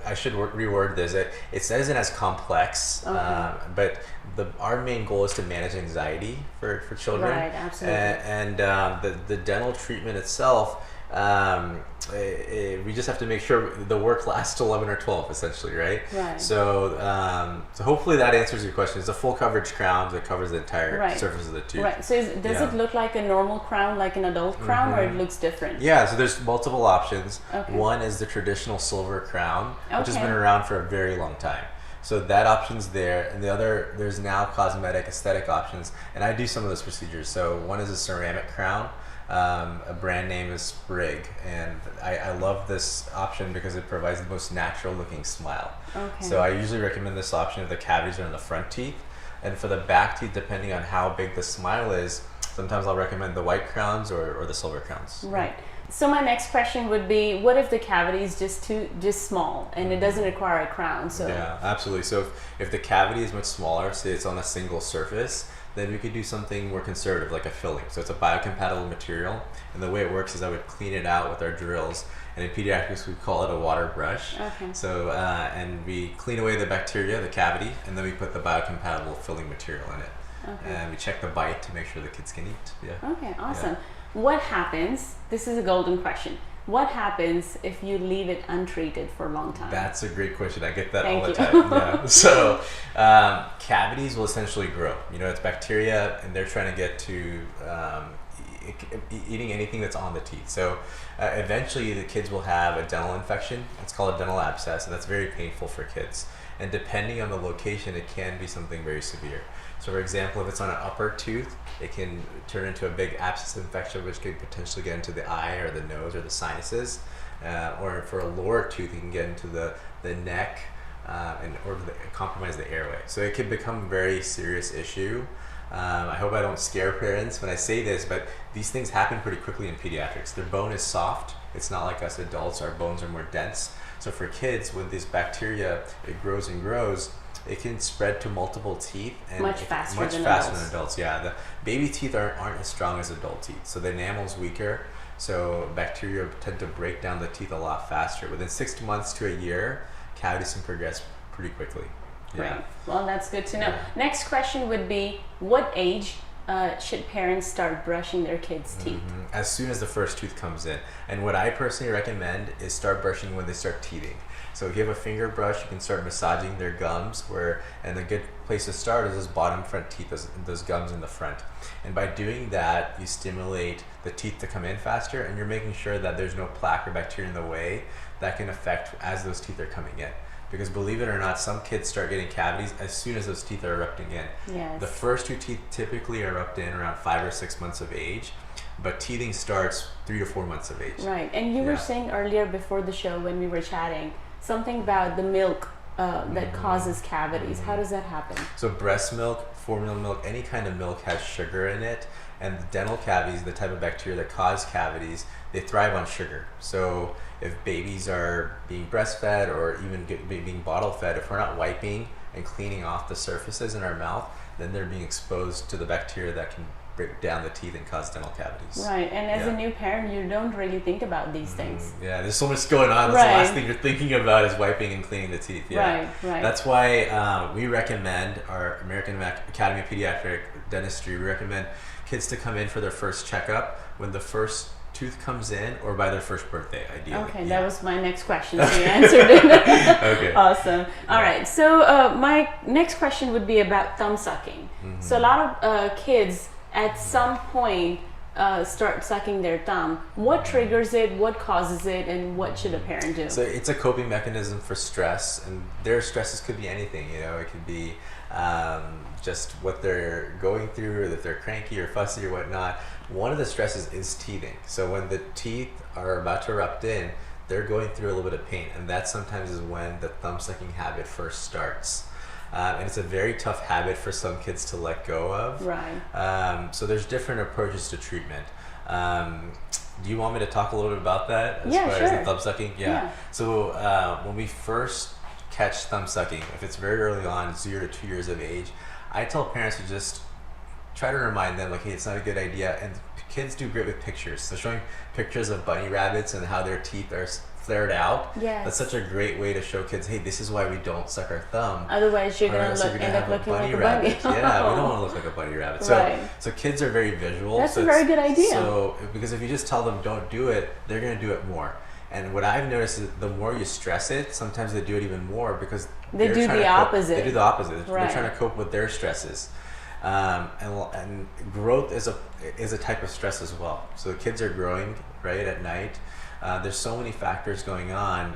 [SPEAKER 5] I should reword this. It isn't as complex,
[SPEAKER 4] Okay.
[SPEAKER 5] but our main goal is to manage anxiety for children.
[SPEAKER 4] Right, absolutely.
[SPEAKER 5] And the dental treatment itself. We just have to make sure the work lasts till 11 or 12, essentially, right?
[SPEAKER 4] Right.
[SPEAKER 5] So hopefully that answers your question. It's a full coverage crown that covers the entire
[SPEAKER 4] Right.
[SPEAKER 5] surface of the tooth.
[SPEAKER 4] Right, so does
[SPEAKER 5] Yeah.
[SPEAKER 4] it look like a normal crown, like an adult crown, or it looks different?
[SPEAKER 5] Yeah, so there's multiple options.
[SPEAKER 4] Okay.
[SPEAKER 5] One is the traditional silver crown, which has
[SPEAKER 4] Okay.
[SPEAKER 5] been around for a very long time. So that option's there, and the other, there's now cosmetic aesthetic options, and I do some of those procedures. So one is a ceramic crown. A brand name is Sprig, and I love this option because it provides the most natural looking smile.
[SPEAKER 4] Okay.
[SPEAKER 5] So I usually recommend this option if the cavities are in the front teeth, and for the back teeth, depending on how big the smile is, sometimes I'll recommend the white crowns or the silver crowns.
[SPEAKER 4] Right. So my next question would be, what if the cavity is just small and it doesn't require a crown? So
[SPEAKER 5] Yeah, absolutely. So if the cavity is much smaller, say it's on a single surface, then we could do something more conservative, like a filling. So it's a biocompatible material, and the way it works is I would clean it out with our drills, and in pediatrics we call it a water brush.
[SPEAKER 4] Okay.
[SPEAKER 5] So and we clean away the bacteria, the cavity, and then we put the biocompatible filling material in it.
[SPEAKER 4] Okay.
[SPEAKER 5] And we check the bite to make sure the kids can eat. Yeah.
[SPEAKER 4] Okay, awesome. What happens, this is a golden question, what happens if you leave it untreated for a long time?
[SPEAKER 5] That's a great question. I get that all
[SPEAKER 4] Thank
[SPEAKER 5] the
[SPEAKER 4] you.
[SPEAKER 5] time. Yeah. So cavities will essentially grow. It's bacteria, and they're trying to get to eating anything that's on the teeth. So eventually the kids will have a dental infection. It's called a dental abscess, and that's very painful for kids. And depending on the location, it can be something very severe. So for example, if it's on an upper tooth, it can turn into a big abscess infection, which could potentially get into the eye or the nose or the sinuses. Or for a lower tooth, it can get into the neck or compromise the airway. So it could become a very serious issue. I hope I don't scare parents when I say this, but these things happen pretty quickly in pediatrics. Their bone is soft. It's not like us adults, our bones are more dense. So for kids, with this bacteria, it grows and grows. It can spread to multiple teeth and
[SPEAKER 4] Much faster than
[SPEAKER 5] than
[SPEAKER 4] adults.
[SPEAKER 5] adults. Yeah, the baby teeth aren't as strong as adult teeth, so the enamel's weaker. So bacteria tend to break down the teeth a lot faster. Within 6 months to a year, cavities can progress pretty quickly. Yeah.
[SPEAKER 4] Great. Well, that's good to know.
[SPEAKER 5] Yeah.
[SPEAKER 4] Next question would be, what age should parents start brushing their kids' teeth?
[SPEAKER 5] As soon as the first tooth comes in. And what I personally recommend is start brushing when they start teething. So if you have a finger brush, you can start massaging their gums, and a good place to start is those bottom front teeth, those gums in the front. And by doing that, you stimulate the teeth to come in faster, and you're making sure that there's no plaque or bacteria in the way that can affect as those teeth are coming in. Because believe it or not, some kids start getting cavities as soon as those teeth are erupting in.
[SPEAKER 4] Yes.
[SPEAKER 5] The first two teeth typically erupt in around 5 or 6 months of age, but teething starts 3 to 4 months of age.
[SPEAKER 4] Right, and you were saying earlier before the show when we were chatting, something about the milk that causes cavities. How does that happen?
[SPEAKER 5] So breast milk, formula milk, any kind of milk has sugar in it, and the dental cavities, the type of bacteria that cause cavities, they thrive on sugar. So if babies are being breastfed or even being bottle fed, if we're not wiping and cleaning off the surfaces in our mouth, then they're being exposed to the bacteria that can break down the teeth and cause dental cavities.
[SPEAKER 4] Right, and as a new parent, you don't really think about these things.
[SPEAKER 5] Yeah, there's so much going on. That's the last thing you're thinking about is wiping and cleaning the teeth. Yeah.
[SPEAKER 4] Right.
[SPEAKER 5] That's why we recommend our American Academy of Pediatric Dentistry. We recommend kids to come in for their first checkup when the first tooth comes in or by their first birthday, ideally.
[SPEAKER 4] Okay, that was my next question, so you answered it.
[SPEAKER 5] Okay.
[SPEAKER 4] Awesome. All right, so my next question would be about thumb sucking. So a lot of kids at some point start sucking their thumb. What triggers it, what causes it, and what should a parent do?
[SPEAKER 5] So it's a coping mechanism for stress, and their stresses could be anything. It could be just what they're going through, or that they're cranky or fussy or whatnot. One of the stresses is teething. So when the teeth are about to erupt in, they're going through a little bit of pain, and that sometimes is when the thumb sucking habit first starts. And it's a very tough habit for some kids to let go of.
[SPEAKER 4] Right.
[SPEAKER 5] So there's different approaches to treatment. Do you want me to talk a little bit about that as far as the thumb sucking? Yeah. So when we first catch thumb sucking, if it's very early on, 0 to 2 years of age, I tell parents to just try to remind them, like, hey, it's not a good idea. And kids do great with pictures. So showing pictures of bunny rabbits and how their teeth are flared out.
[SPEAKER 4] Yes.
[SPEAKER 5] That's such a great way to show kids, hey, this is why we don't suck our thumb.
[SPEAKER 4] Otherwise, you're going to end up looking like a bunny.
[SPEAKER 5] Yeah, we don't want to look like a bunny rabbit. So kids are very visual.
[SPEAKER 4] That's a very good idea.
[SPEAKER 5] So because if you just tell them don't do it, they're going to do it more. And what I've noticed is the more you stress it, sometimes they do it even more because
[SPEAKER 4] they do the opposite.
[SPEAKER 5] They do the opposite.
[SPEAKER 4] Right.
[SPEAKER 5] They're trying to cope with their stresses. And growth is a type of stress as well. So the kids are growing right at night. There's so many factors going on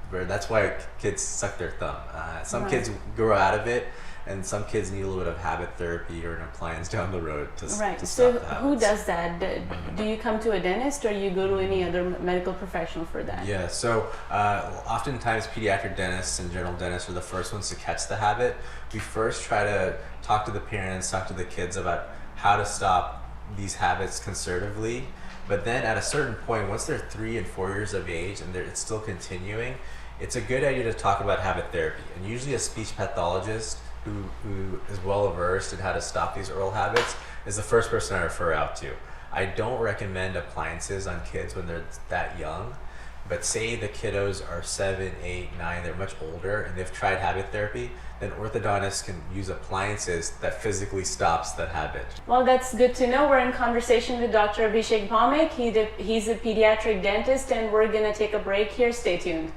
[SPEAKER 5] where that's why kids suck their thumb. Some kids grow out of it, and some kids need a little bit of habit therapy or an appliance down the road to stop
[SPEAKER 4] So
[SPEAKER 5] the
[SPEAKER 4] who
[SPEAKER 5] habits.
[SPEAKER 4] does that? Do you come to a dentist or you go to any other medical professional for that?
[SPEAKER 5] Yeah, so oftentimes pediatric dentists and general dentists are the first ones to catch the habit. We first try to talk to the parents, talk to the kids about how to stop these habits conservatively. But then at a certain point, once they're 3 and 4 years of age and it's still continuing, it's a good idea to talk about habit therapy. And usually a speech pathologist who is well versed in how to stop these oral habits is the first person I refer out to. I don't recommend appliances on kids when they're that young, but say the kiddos are 7, 8, 9, they're much older and they've tried habit therapy, then orthodontists can use appliances that physically stops that habit.
[SPEAKER 4] Well, that's good to know. We're in conversation with Dr. Abhishek Bhaumik. He's a pediatric dentist, and we're going to take a break here. Stay tuned.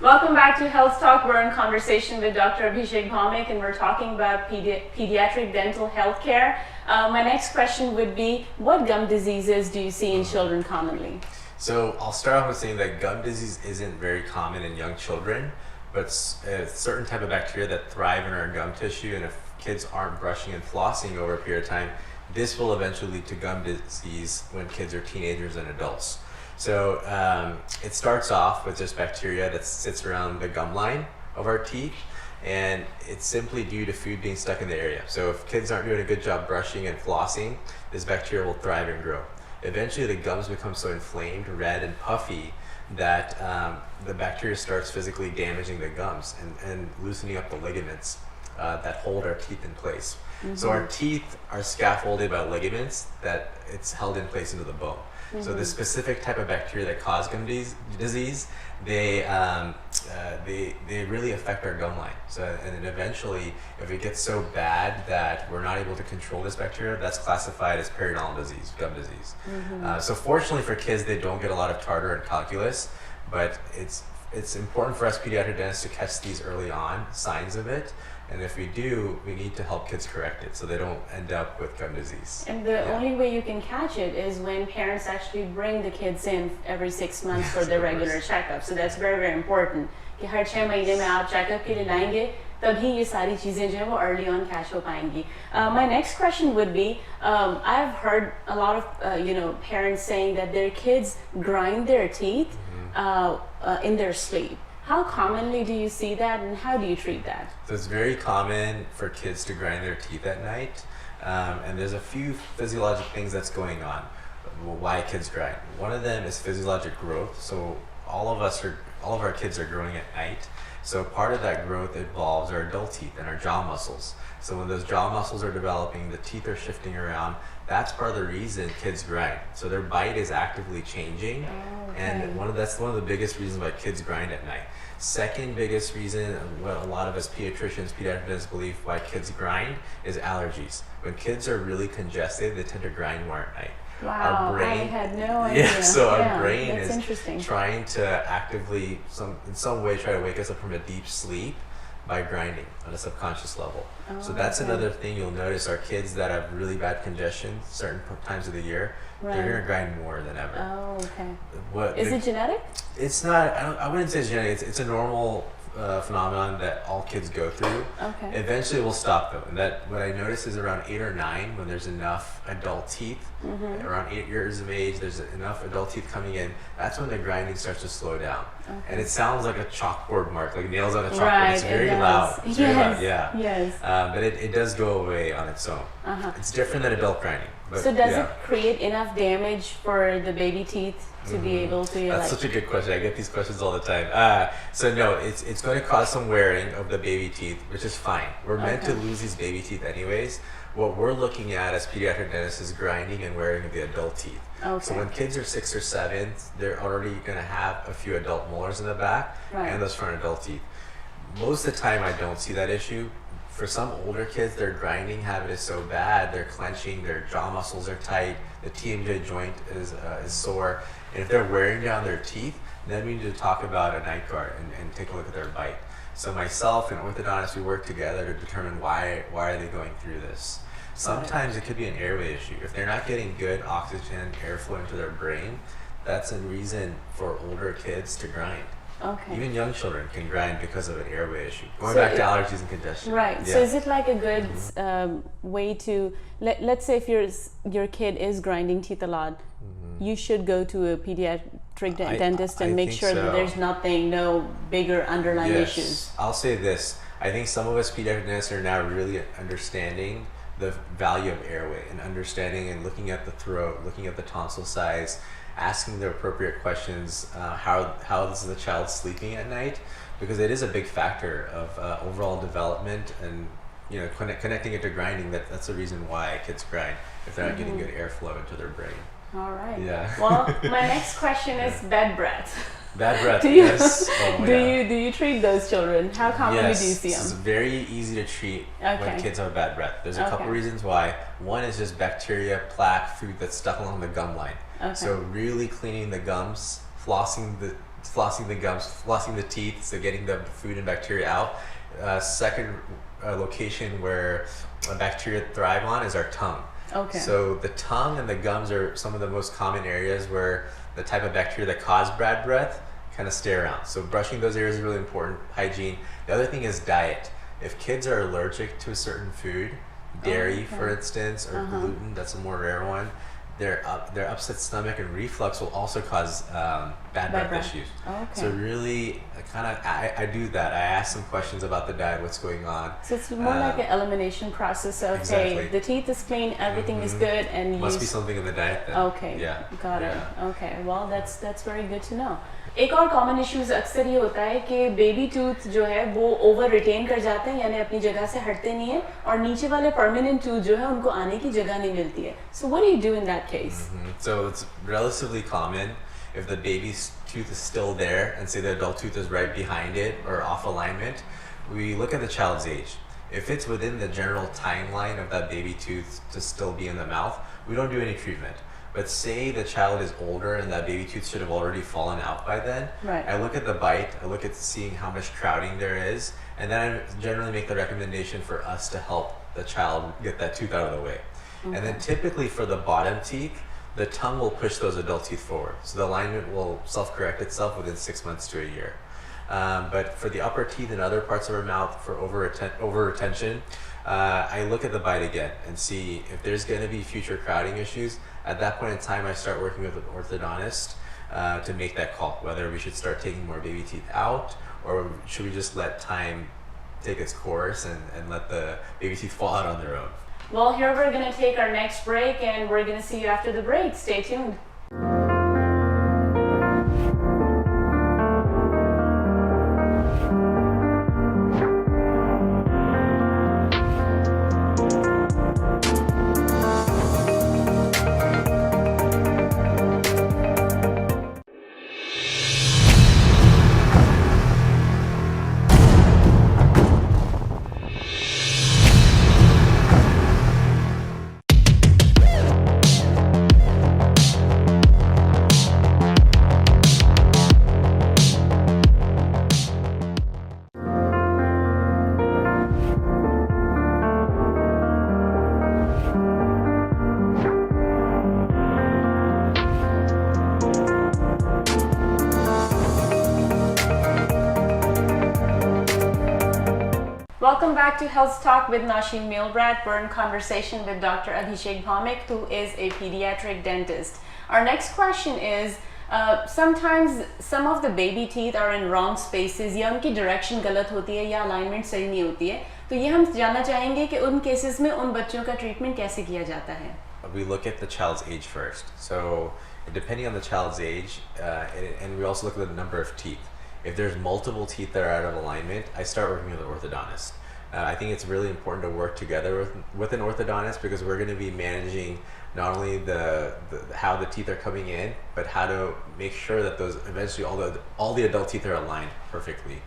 [SPEAKER 4] Welcome back to Health Talk. We're in conversation with Dr. Abhishek Bhaumik, and we're talking about pediatric dental health care. My next question would be, what gum diseases do you see in children commonly?
[SPEAKER 5] So I'll start off with saying that gum disease isn't very common in young children, but a certain type of bacteria that thrive in our gum tissue, and if kids aren't brushing and flossing over a period of time, this will eventually lead to gum disease when kids are teenagers and adults. So it starts off with just bacteria that sits around the gum line of our teeth, and it's simply due to food being stuck in the area. So if kids aren't doing a good job brushing and flossing, this bacteria will thrive and grow. Eventually the gums become so inflamed, red and puffy that the bacteria starts physically damaging the gums and loosening up the ligaments that hold our teeth in place. So our teeth are scaffolded by ligaments that it's held in place into the bone. So the specific type of bacteria that cause gum disease, they really affect our gum line. So, and then eventually, if it gets so bad that we're not able to control this bacteria, that's classified as periodontal disease, gum disease. So fortunately for kids, they don't get a lot of tartar and calculus, but it's important for us pediatric dentists to catch these early on, signs of it. And if we do, we need to help kids correct it so they don't end up with gum disease.
[SPEAKER 2] And the only way you can catch it is when parents actually bring the kids in every 6 months for their regular checkup. So that's very, very important. कि हर 6 महीने में आप checkup के लिए लाएंगे तभी ये सारी चीजें जो है वो early on catch हो पाएंगी. My next question would be, I've heard a lot of parents saying that their kids grind their teeth in their sleep. How commonly do you see that, and how do you treat that?
[SPEAKER 5] So it's very common for kids to grind their teeth at night, and there's a few physiologic things that's going on why kids grind. One of them is physiologic growth. So all of our kids are growing at night. So part of that growth involves our adult teeth and our jaw muscles. So when those jaw muscles are developing, the teeth are shifting around. That's part of the reason kids grind. So their bite is actively changing, and that's one of the biggest reasons why kids grind at night. Second biggest reason, what a lot of us pediatricians, pediatric dentists believe why kids grind is allergies. When kids are really congested, they tend to grind more at night.
[SPEAKER 2] Wow,
[SPEAKER 5] our brain,
[SPEAKER 2] I had no idea.
[SPEAKER 5] Yeah, so our brain
[SPEAKER 2] that's
[SPEAKER 5] is
[SPEAKER 2] interesting.
[SPEAKER 5] trying to actively, in some way, try to wake us up from a deep sleep by grinding on a subconscious level. So that's another thing you'll notice. Our kids that have really bad congestion certain times of the year, they're gonna grind more than ever.
[SPEAKER 2] Oh, okay. Is it genetic?
[SPEAKER 5] It's not. I wouldn't say it's genetic. It's a normal phenomenon that all kids go through.
[SPEAKER 2] Okay.
[SPEAKER 5] Eventually, it will stop though. And that what I notice is around 8 or 9, when there's enough adult teeth, around 8 years of age, there's enough adult teeth coming in. That's when the grinding starts to slow down. Okay. And it sounds like a chalkboard mark, like nails on a chalkboard.
[SPEAKER 2] Right,
[SPEAKER 5] it's very loud. It's very loud. Yeah. Yes. But it does go away on its own. It's different than adult grinding. But,
[SPEAKER 2] so does it create enough damage for the baby teeth to be able to?
[SPEAKER 5] That's such a good question. I get these questions all the time. So no, it's going to cause some wearing of the baby teeth, which is fine. We're meant to lose these baby teeth anyways. What we're looking at as pediatric dentists is grinding and wearing of the adult teeth. Okay. So when kids are 6 or 7, they're already going to have a few adult molars in the back and those front adult teeth. Most of the time, I don't see that issue. For some older kids, their grinding habit is so bad, they're clenching, their jaw muscles are tight, the TMJ joint is sore, and if they're wearing down their teeth, then we need to talk about a night guard and take a look at their bite. So myself and orthodontist, we work together to determine why are they going through this. Sometimes it could be an airway issue. If they're not getting good oxygen airflow into their brain, that's a reason for older kids to grind. Okay. Even young children can grind because of an airway issue. Going back to allergies and congestion.
[SPEAKER 2] Right. Yeah. So is it like a good way to, let's say if your kid is grinding teeth a lot, you should go to a pediatric dentist and make sure that there's no bigger underlying issues.
[SPEAKER 5] I'll say this. I think some of us pediatric dentists are now really understanding the value of airway and understanding and looking at the throat, looking at the tonsil size, asking the appropriate questions, how is the child sleeping at night, because it is a big factor of overall development, and connecting it to grinding, that's the reason why kids grind, if they're not getting good airflow into their brain.
[SPEAKER 2] All right.
[SPEAKER 5] Yeah.
[SPEAKER 2] Well, my next question is bed breath.
[SPEAKER 5] Bad breath, yes.
[SPEAKER 2] Do you treat those children? How commonly do you see them?
[SPEAKER 5] It's very easy to treat when kids have bad breath. There's a couple reasons why. One is just bacteria, plaque, food that's stuck along the gum line. So really cleaning the gums, flossing the gums, flossing the teeth, so getting the food and bacteria out. Second location where bacteria thrive on is our tongue.
[SPEAKER 4] Okay.
[SPEAKER 5] So the tongue and the gums are some of the most common areas where the type of bacteria that cause bad breath kind of stay around. So brushing those areas is really important. Hygiene. The other thing is diet. If kids are allergic to a certain food, dairy, for instance, or gluten, that's a more rare one, their upset stomach and reflux will also cause bad breath issues.
[SPEAKER 4] Okay.
[SPEAKER 5] So really, I do that. I ask some questions about the diet, what's going on.
[SPEAKER 4] So it's more like an elimination process of,
[SPEAKER 5] Exactly.
[SPEAKER 4] hey, the teeth is clean, everything is good, and
[SPEAKER 5] Must be something in the diet then.
[SPEAKER 4] Okay,
[SPEAKER 5] Yeah.
[SPEAKER 4] got it.
[SPEAKER 5] Yeah.
[SPEAKER 4] Okay, well that's very good to know. एक और common issues अक्सर ये होता है कि baby tooth जो है वो ओवर रिटेन कर जाते हैं, यानी अपनी जगह से हटते नहीं है, और नीचे वाले परमानेंट टूथ जो है उनको आने की जगह नहीं मिलती है. So what do you do in that case?
[SPEAKER 5] So it's relatively common if the baby's tooth is still there and say the adult tooth is right behind it or off alignment, we look at the child's age. If it's within the general timeline of that baby tooth to still be in the mouth, we don't do any treatment. But say the child is older and that baby tooth should have already fallen out by then.
[SPEAKER 4] Right.
[SPEAKER 5] I look at the bite, I look at seeing how much crowding there is, and then I generally make the recommendation for us to help the child get that tooth out of the way. And then typically for the bottom teeth, the tongue will push those adult teeth forward. So the alignment will self-correct itself within 6 months to a year. But for the upper teeth and other parts of our mouth for over retention, I look at the bite again and see if there's going to be future crowding issues. At that point in time, I start working with an orthodontist to make that call, whether we should start taking more baby teeth out or should we just let time take its course and let the baby teeth fall out on their own.
[SPEAKER 4] Well, here we're going to take our next break, and we're going to see you after the break. Stay tuned. Welcome back to Health Talk with Nosheen Milbrad. We're in conversation with Dr. Abhishek Bhaumik, who is a pediatric dentist. Our next question is, sometimes some of the baby teeth are in wrong spaces, या उनकी direction गलत होती है या alignment सही नहीं होती है, तो ये हम जानना चाहेंगे कि उन cases में उन बच्चों का treatment कैसे किया जाता है?
[SPEAKER 5] We look at the child's age first. So depending on the child's age, and we also look at the number of teeth. If there's multiple teeth that are out of alignment, I start working with an orthodontist. I think it's really important to work together with an orthodontist because we're going to be managing not only how the teeth are coming in, but how to make sure that those eventually all the adult teeth are aligned perfectly.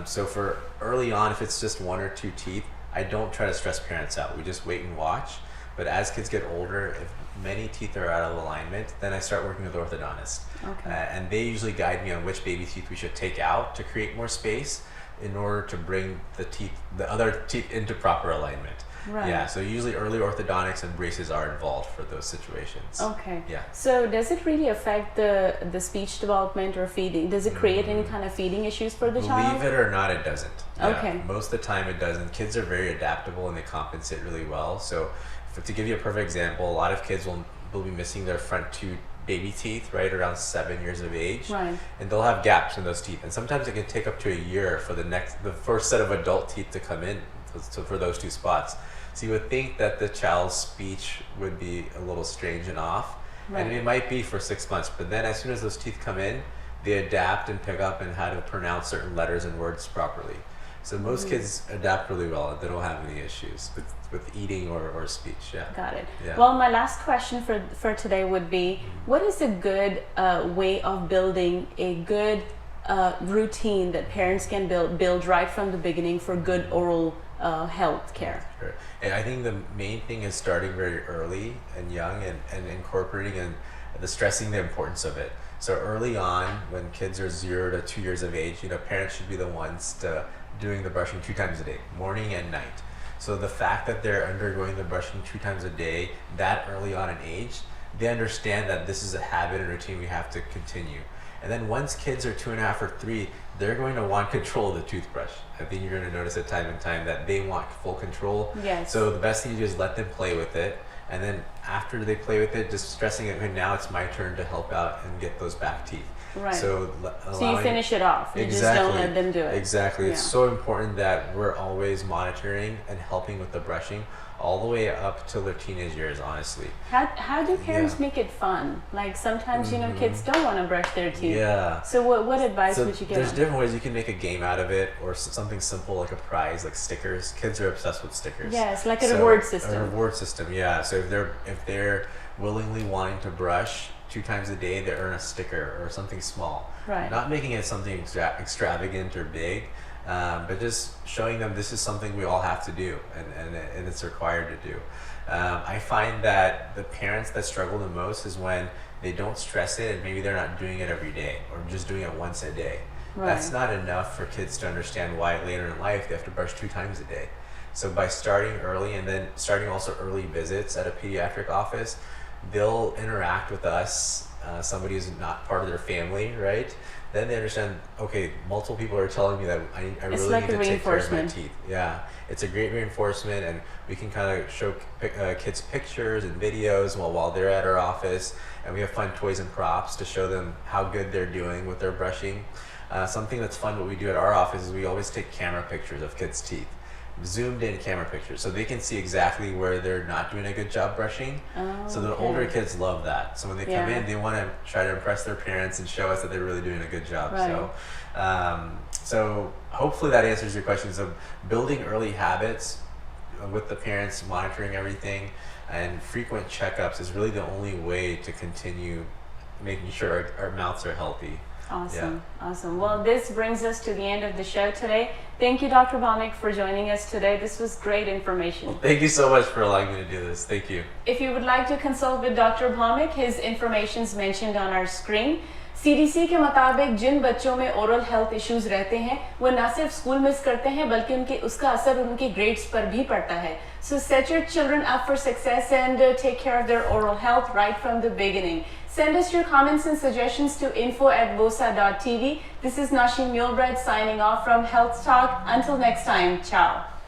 [SPEAKER 5] So for early on, if it's just 1 or 2 teeth, I don't try to stress parents out. We just wait and watch. But as kids get older, if many teeth are out of alignment, then I start working with orthodontists.
[SPEAKER 4] Okay.
[SPEAKER 5] And they usually guide me on which baby teeth we should take out to create more space in order to bring the other teeth into proper alignment.
[SPEAKER 4] Right.
[SPEAKER 5] Yeah, so usually early orthodontics and braces are involved for those situations.
[SPEAKER 4] Okay.
[SPEAKER 5] Yeah.
[SPEAKER 4] So does it really affect the speech development or feeding? Does it create any kind of feeding issues for the child?
[SPEAKER 5] Believe it or not, it doesn't. Yeah,
[SPEAKER 4] Okay.
[SPEAKER 5] most of the time it doesn't. Kids are very adaptable and they compensate really well. So to give you a perfect example, a lot of kids will be missing their front 2 baby teeth right around 7 years of age.
[SPEAKER 4] Right.
[SPEAKER 5] And they'll have gaps in those teeth. And sometimes it can take up to a year for the first set of adult teeth to come in for those 2 spots. So you would think that the child's speech would be a little strange and off.
[SPEAKER 4] Right.
[SPEAKER 5] And it might be for 6 months. But then as soon as those teeth come in, they adapt and pick up and how to pronounce certain letters and words properly. So most kids adapt really well and they don't have any issues with eating or speech. Yeah.
[SPEAKER 4] Got it.
[SPEAKER 5] Yeah.
[SPEAKER 4] Well, my last question for today would be, what is a good way of building a good routine that parents can build right from the beginning for good oral health care?
[SPEAKER 5] Sure. And I think the main thing is starting very early and young and incorporating and stressing the importance of it. So early on, when kids are 0 to 2 years of age, parents should be the ones doing the brushing 2 times a day, morning and night. So the fact that they're undergoing the brushing 2 times a day that early on in age, they understand that this is a habit and routine we have to continue. And then once kids are 2.5 or 3, they're going to want control of the toothbrush. I think you're going to notice it time and time that they want full control.
[SPEAKER 4] Yes.
[SPEAKER 5] So the best thing to do is let them play with it. And then after they play with it, just stressing it, "Okay, now it's my turn to help out and get those back teeth."
[SPEAKER 4] Right.
[SPEAKER 5] So
[SPEAKER 4] So you finish it off. You just don't let them do it.
[SPEAKER 5] Exactly. It's
[SPEAKER 4] Yeah.
[SPEAKER 5] so important that we're always monitoring and helping with the brushing all the way up till their teenage years, honestly.
[SPEAKER 4] How do parents
[SPEAKER 5] Yeah.
[SPEAKER 4] make it fun? Like sometimes, kids don't want to brush their teeth.
[SPEAKER 5] Yeah.
[SPEAKER 4] So what advice
[SPEAKER 5] So
[SPEAKER 4] would you give
[SPEAKER 5] there's
[SPEAKER 4] them?
[SPEAKER 5] different ways you can make a game out of it, or something simple like a prize, like stickers. Kids are obsessed with stickers.
[SPEAKER 4] Yes, like a
[SPEAKER 5] So,
[SPEAKER 4] reward system.
[SPEAKER 5] A reward system, yeah. So if they're willingly wanting to brush 2 times a day, they earn a sticker or something small.
[SPEAKER 4] Right.
[SPEAKER 5] Not making it something extravagant or big, but just showing them this is something we all have to do, and it's required to do. I find that the parents that struggle the most is when they don't stress it and maybe they're not doing it every day or just doing it once a day.
[SPEAKER 4] Right.
[SPEAKER 5] That's not enough for kids to understand why later in life they have to brush 2 times a day. So by starting early and then starting also early visits at a pediatric office, they'll interact with us, somebody who's not part of their family, right? Then they understand, okay, multiple people are telling me that I
[SPEAKER 4] It's
[SPEAKER 5] really
[SPEAKER 4] like
[SPEAKER 5] need
[SPEAKER 4] a
[SPEAKER 5] to take care of my
[SPEAKER 4] reinforcement.
[SPEAKER 5] teeth. Yeah, it's a great reinforcement, and we can kind of show kids pictures and videos while they're at our office, and we have fun toys and props to show them how good they're doing with their brushing. Something that's fun, what we do at our office is we always take camera pictures of kids' teeth. Zoomed in camera pictures, so they can see exactly where they're not doing a good job brushing. So the
[SPEAKER 4] okay.
[SPEAKER 5] older kids love that. So when they come
[SPEAKER 4] Yeah.
[SPEAKER 5] in, they want to try to impress their parents and show us that they're really doing a good job. So hopefully that answers your question. So building early habits with the parents, monitoring everything, and frequent checkups is really the only way to continue making sure our mouths are healthy.
[SPEAKER 4] Awesome. Awesome. Well, this brings us to the end of the show today. Thank you, Dr. Bhawmik, for joining us today. This was great information.
[SPEAKER 5] Thank you so much for allowing me to do this. Thank you.
[SPEAKER 4] If you would like to consult with Dr. Bhawmik, his information is mentioned on our screen. CDC के मुताबिक जिन बच्चों में oral health issues रहते हैं वो न सिर्फ school miss करते हैं बल्कि उसका असर उनके ग्रेड्स पर भी पड़ता है. So set your children up for success and take care of their oral health right from the beginning. Send us your comments and suggestions to info@vosa.tv. This is Nosheen Mulebread signing off from Health Talk. Until next time, ciao.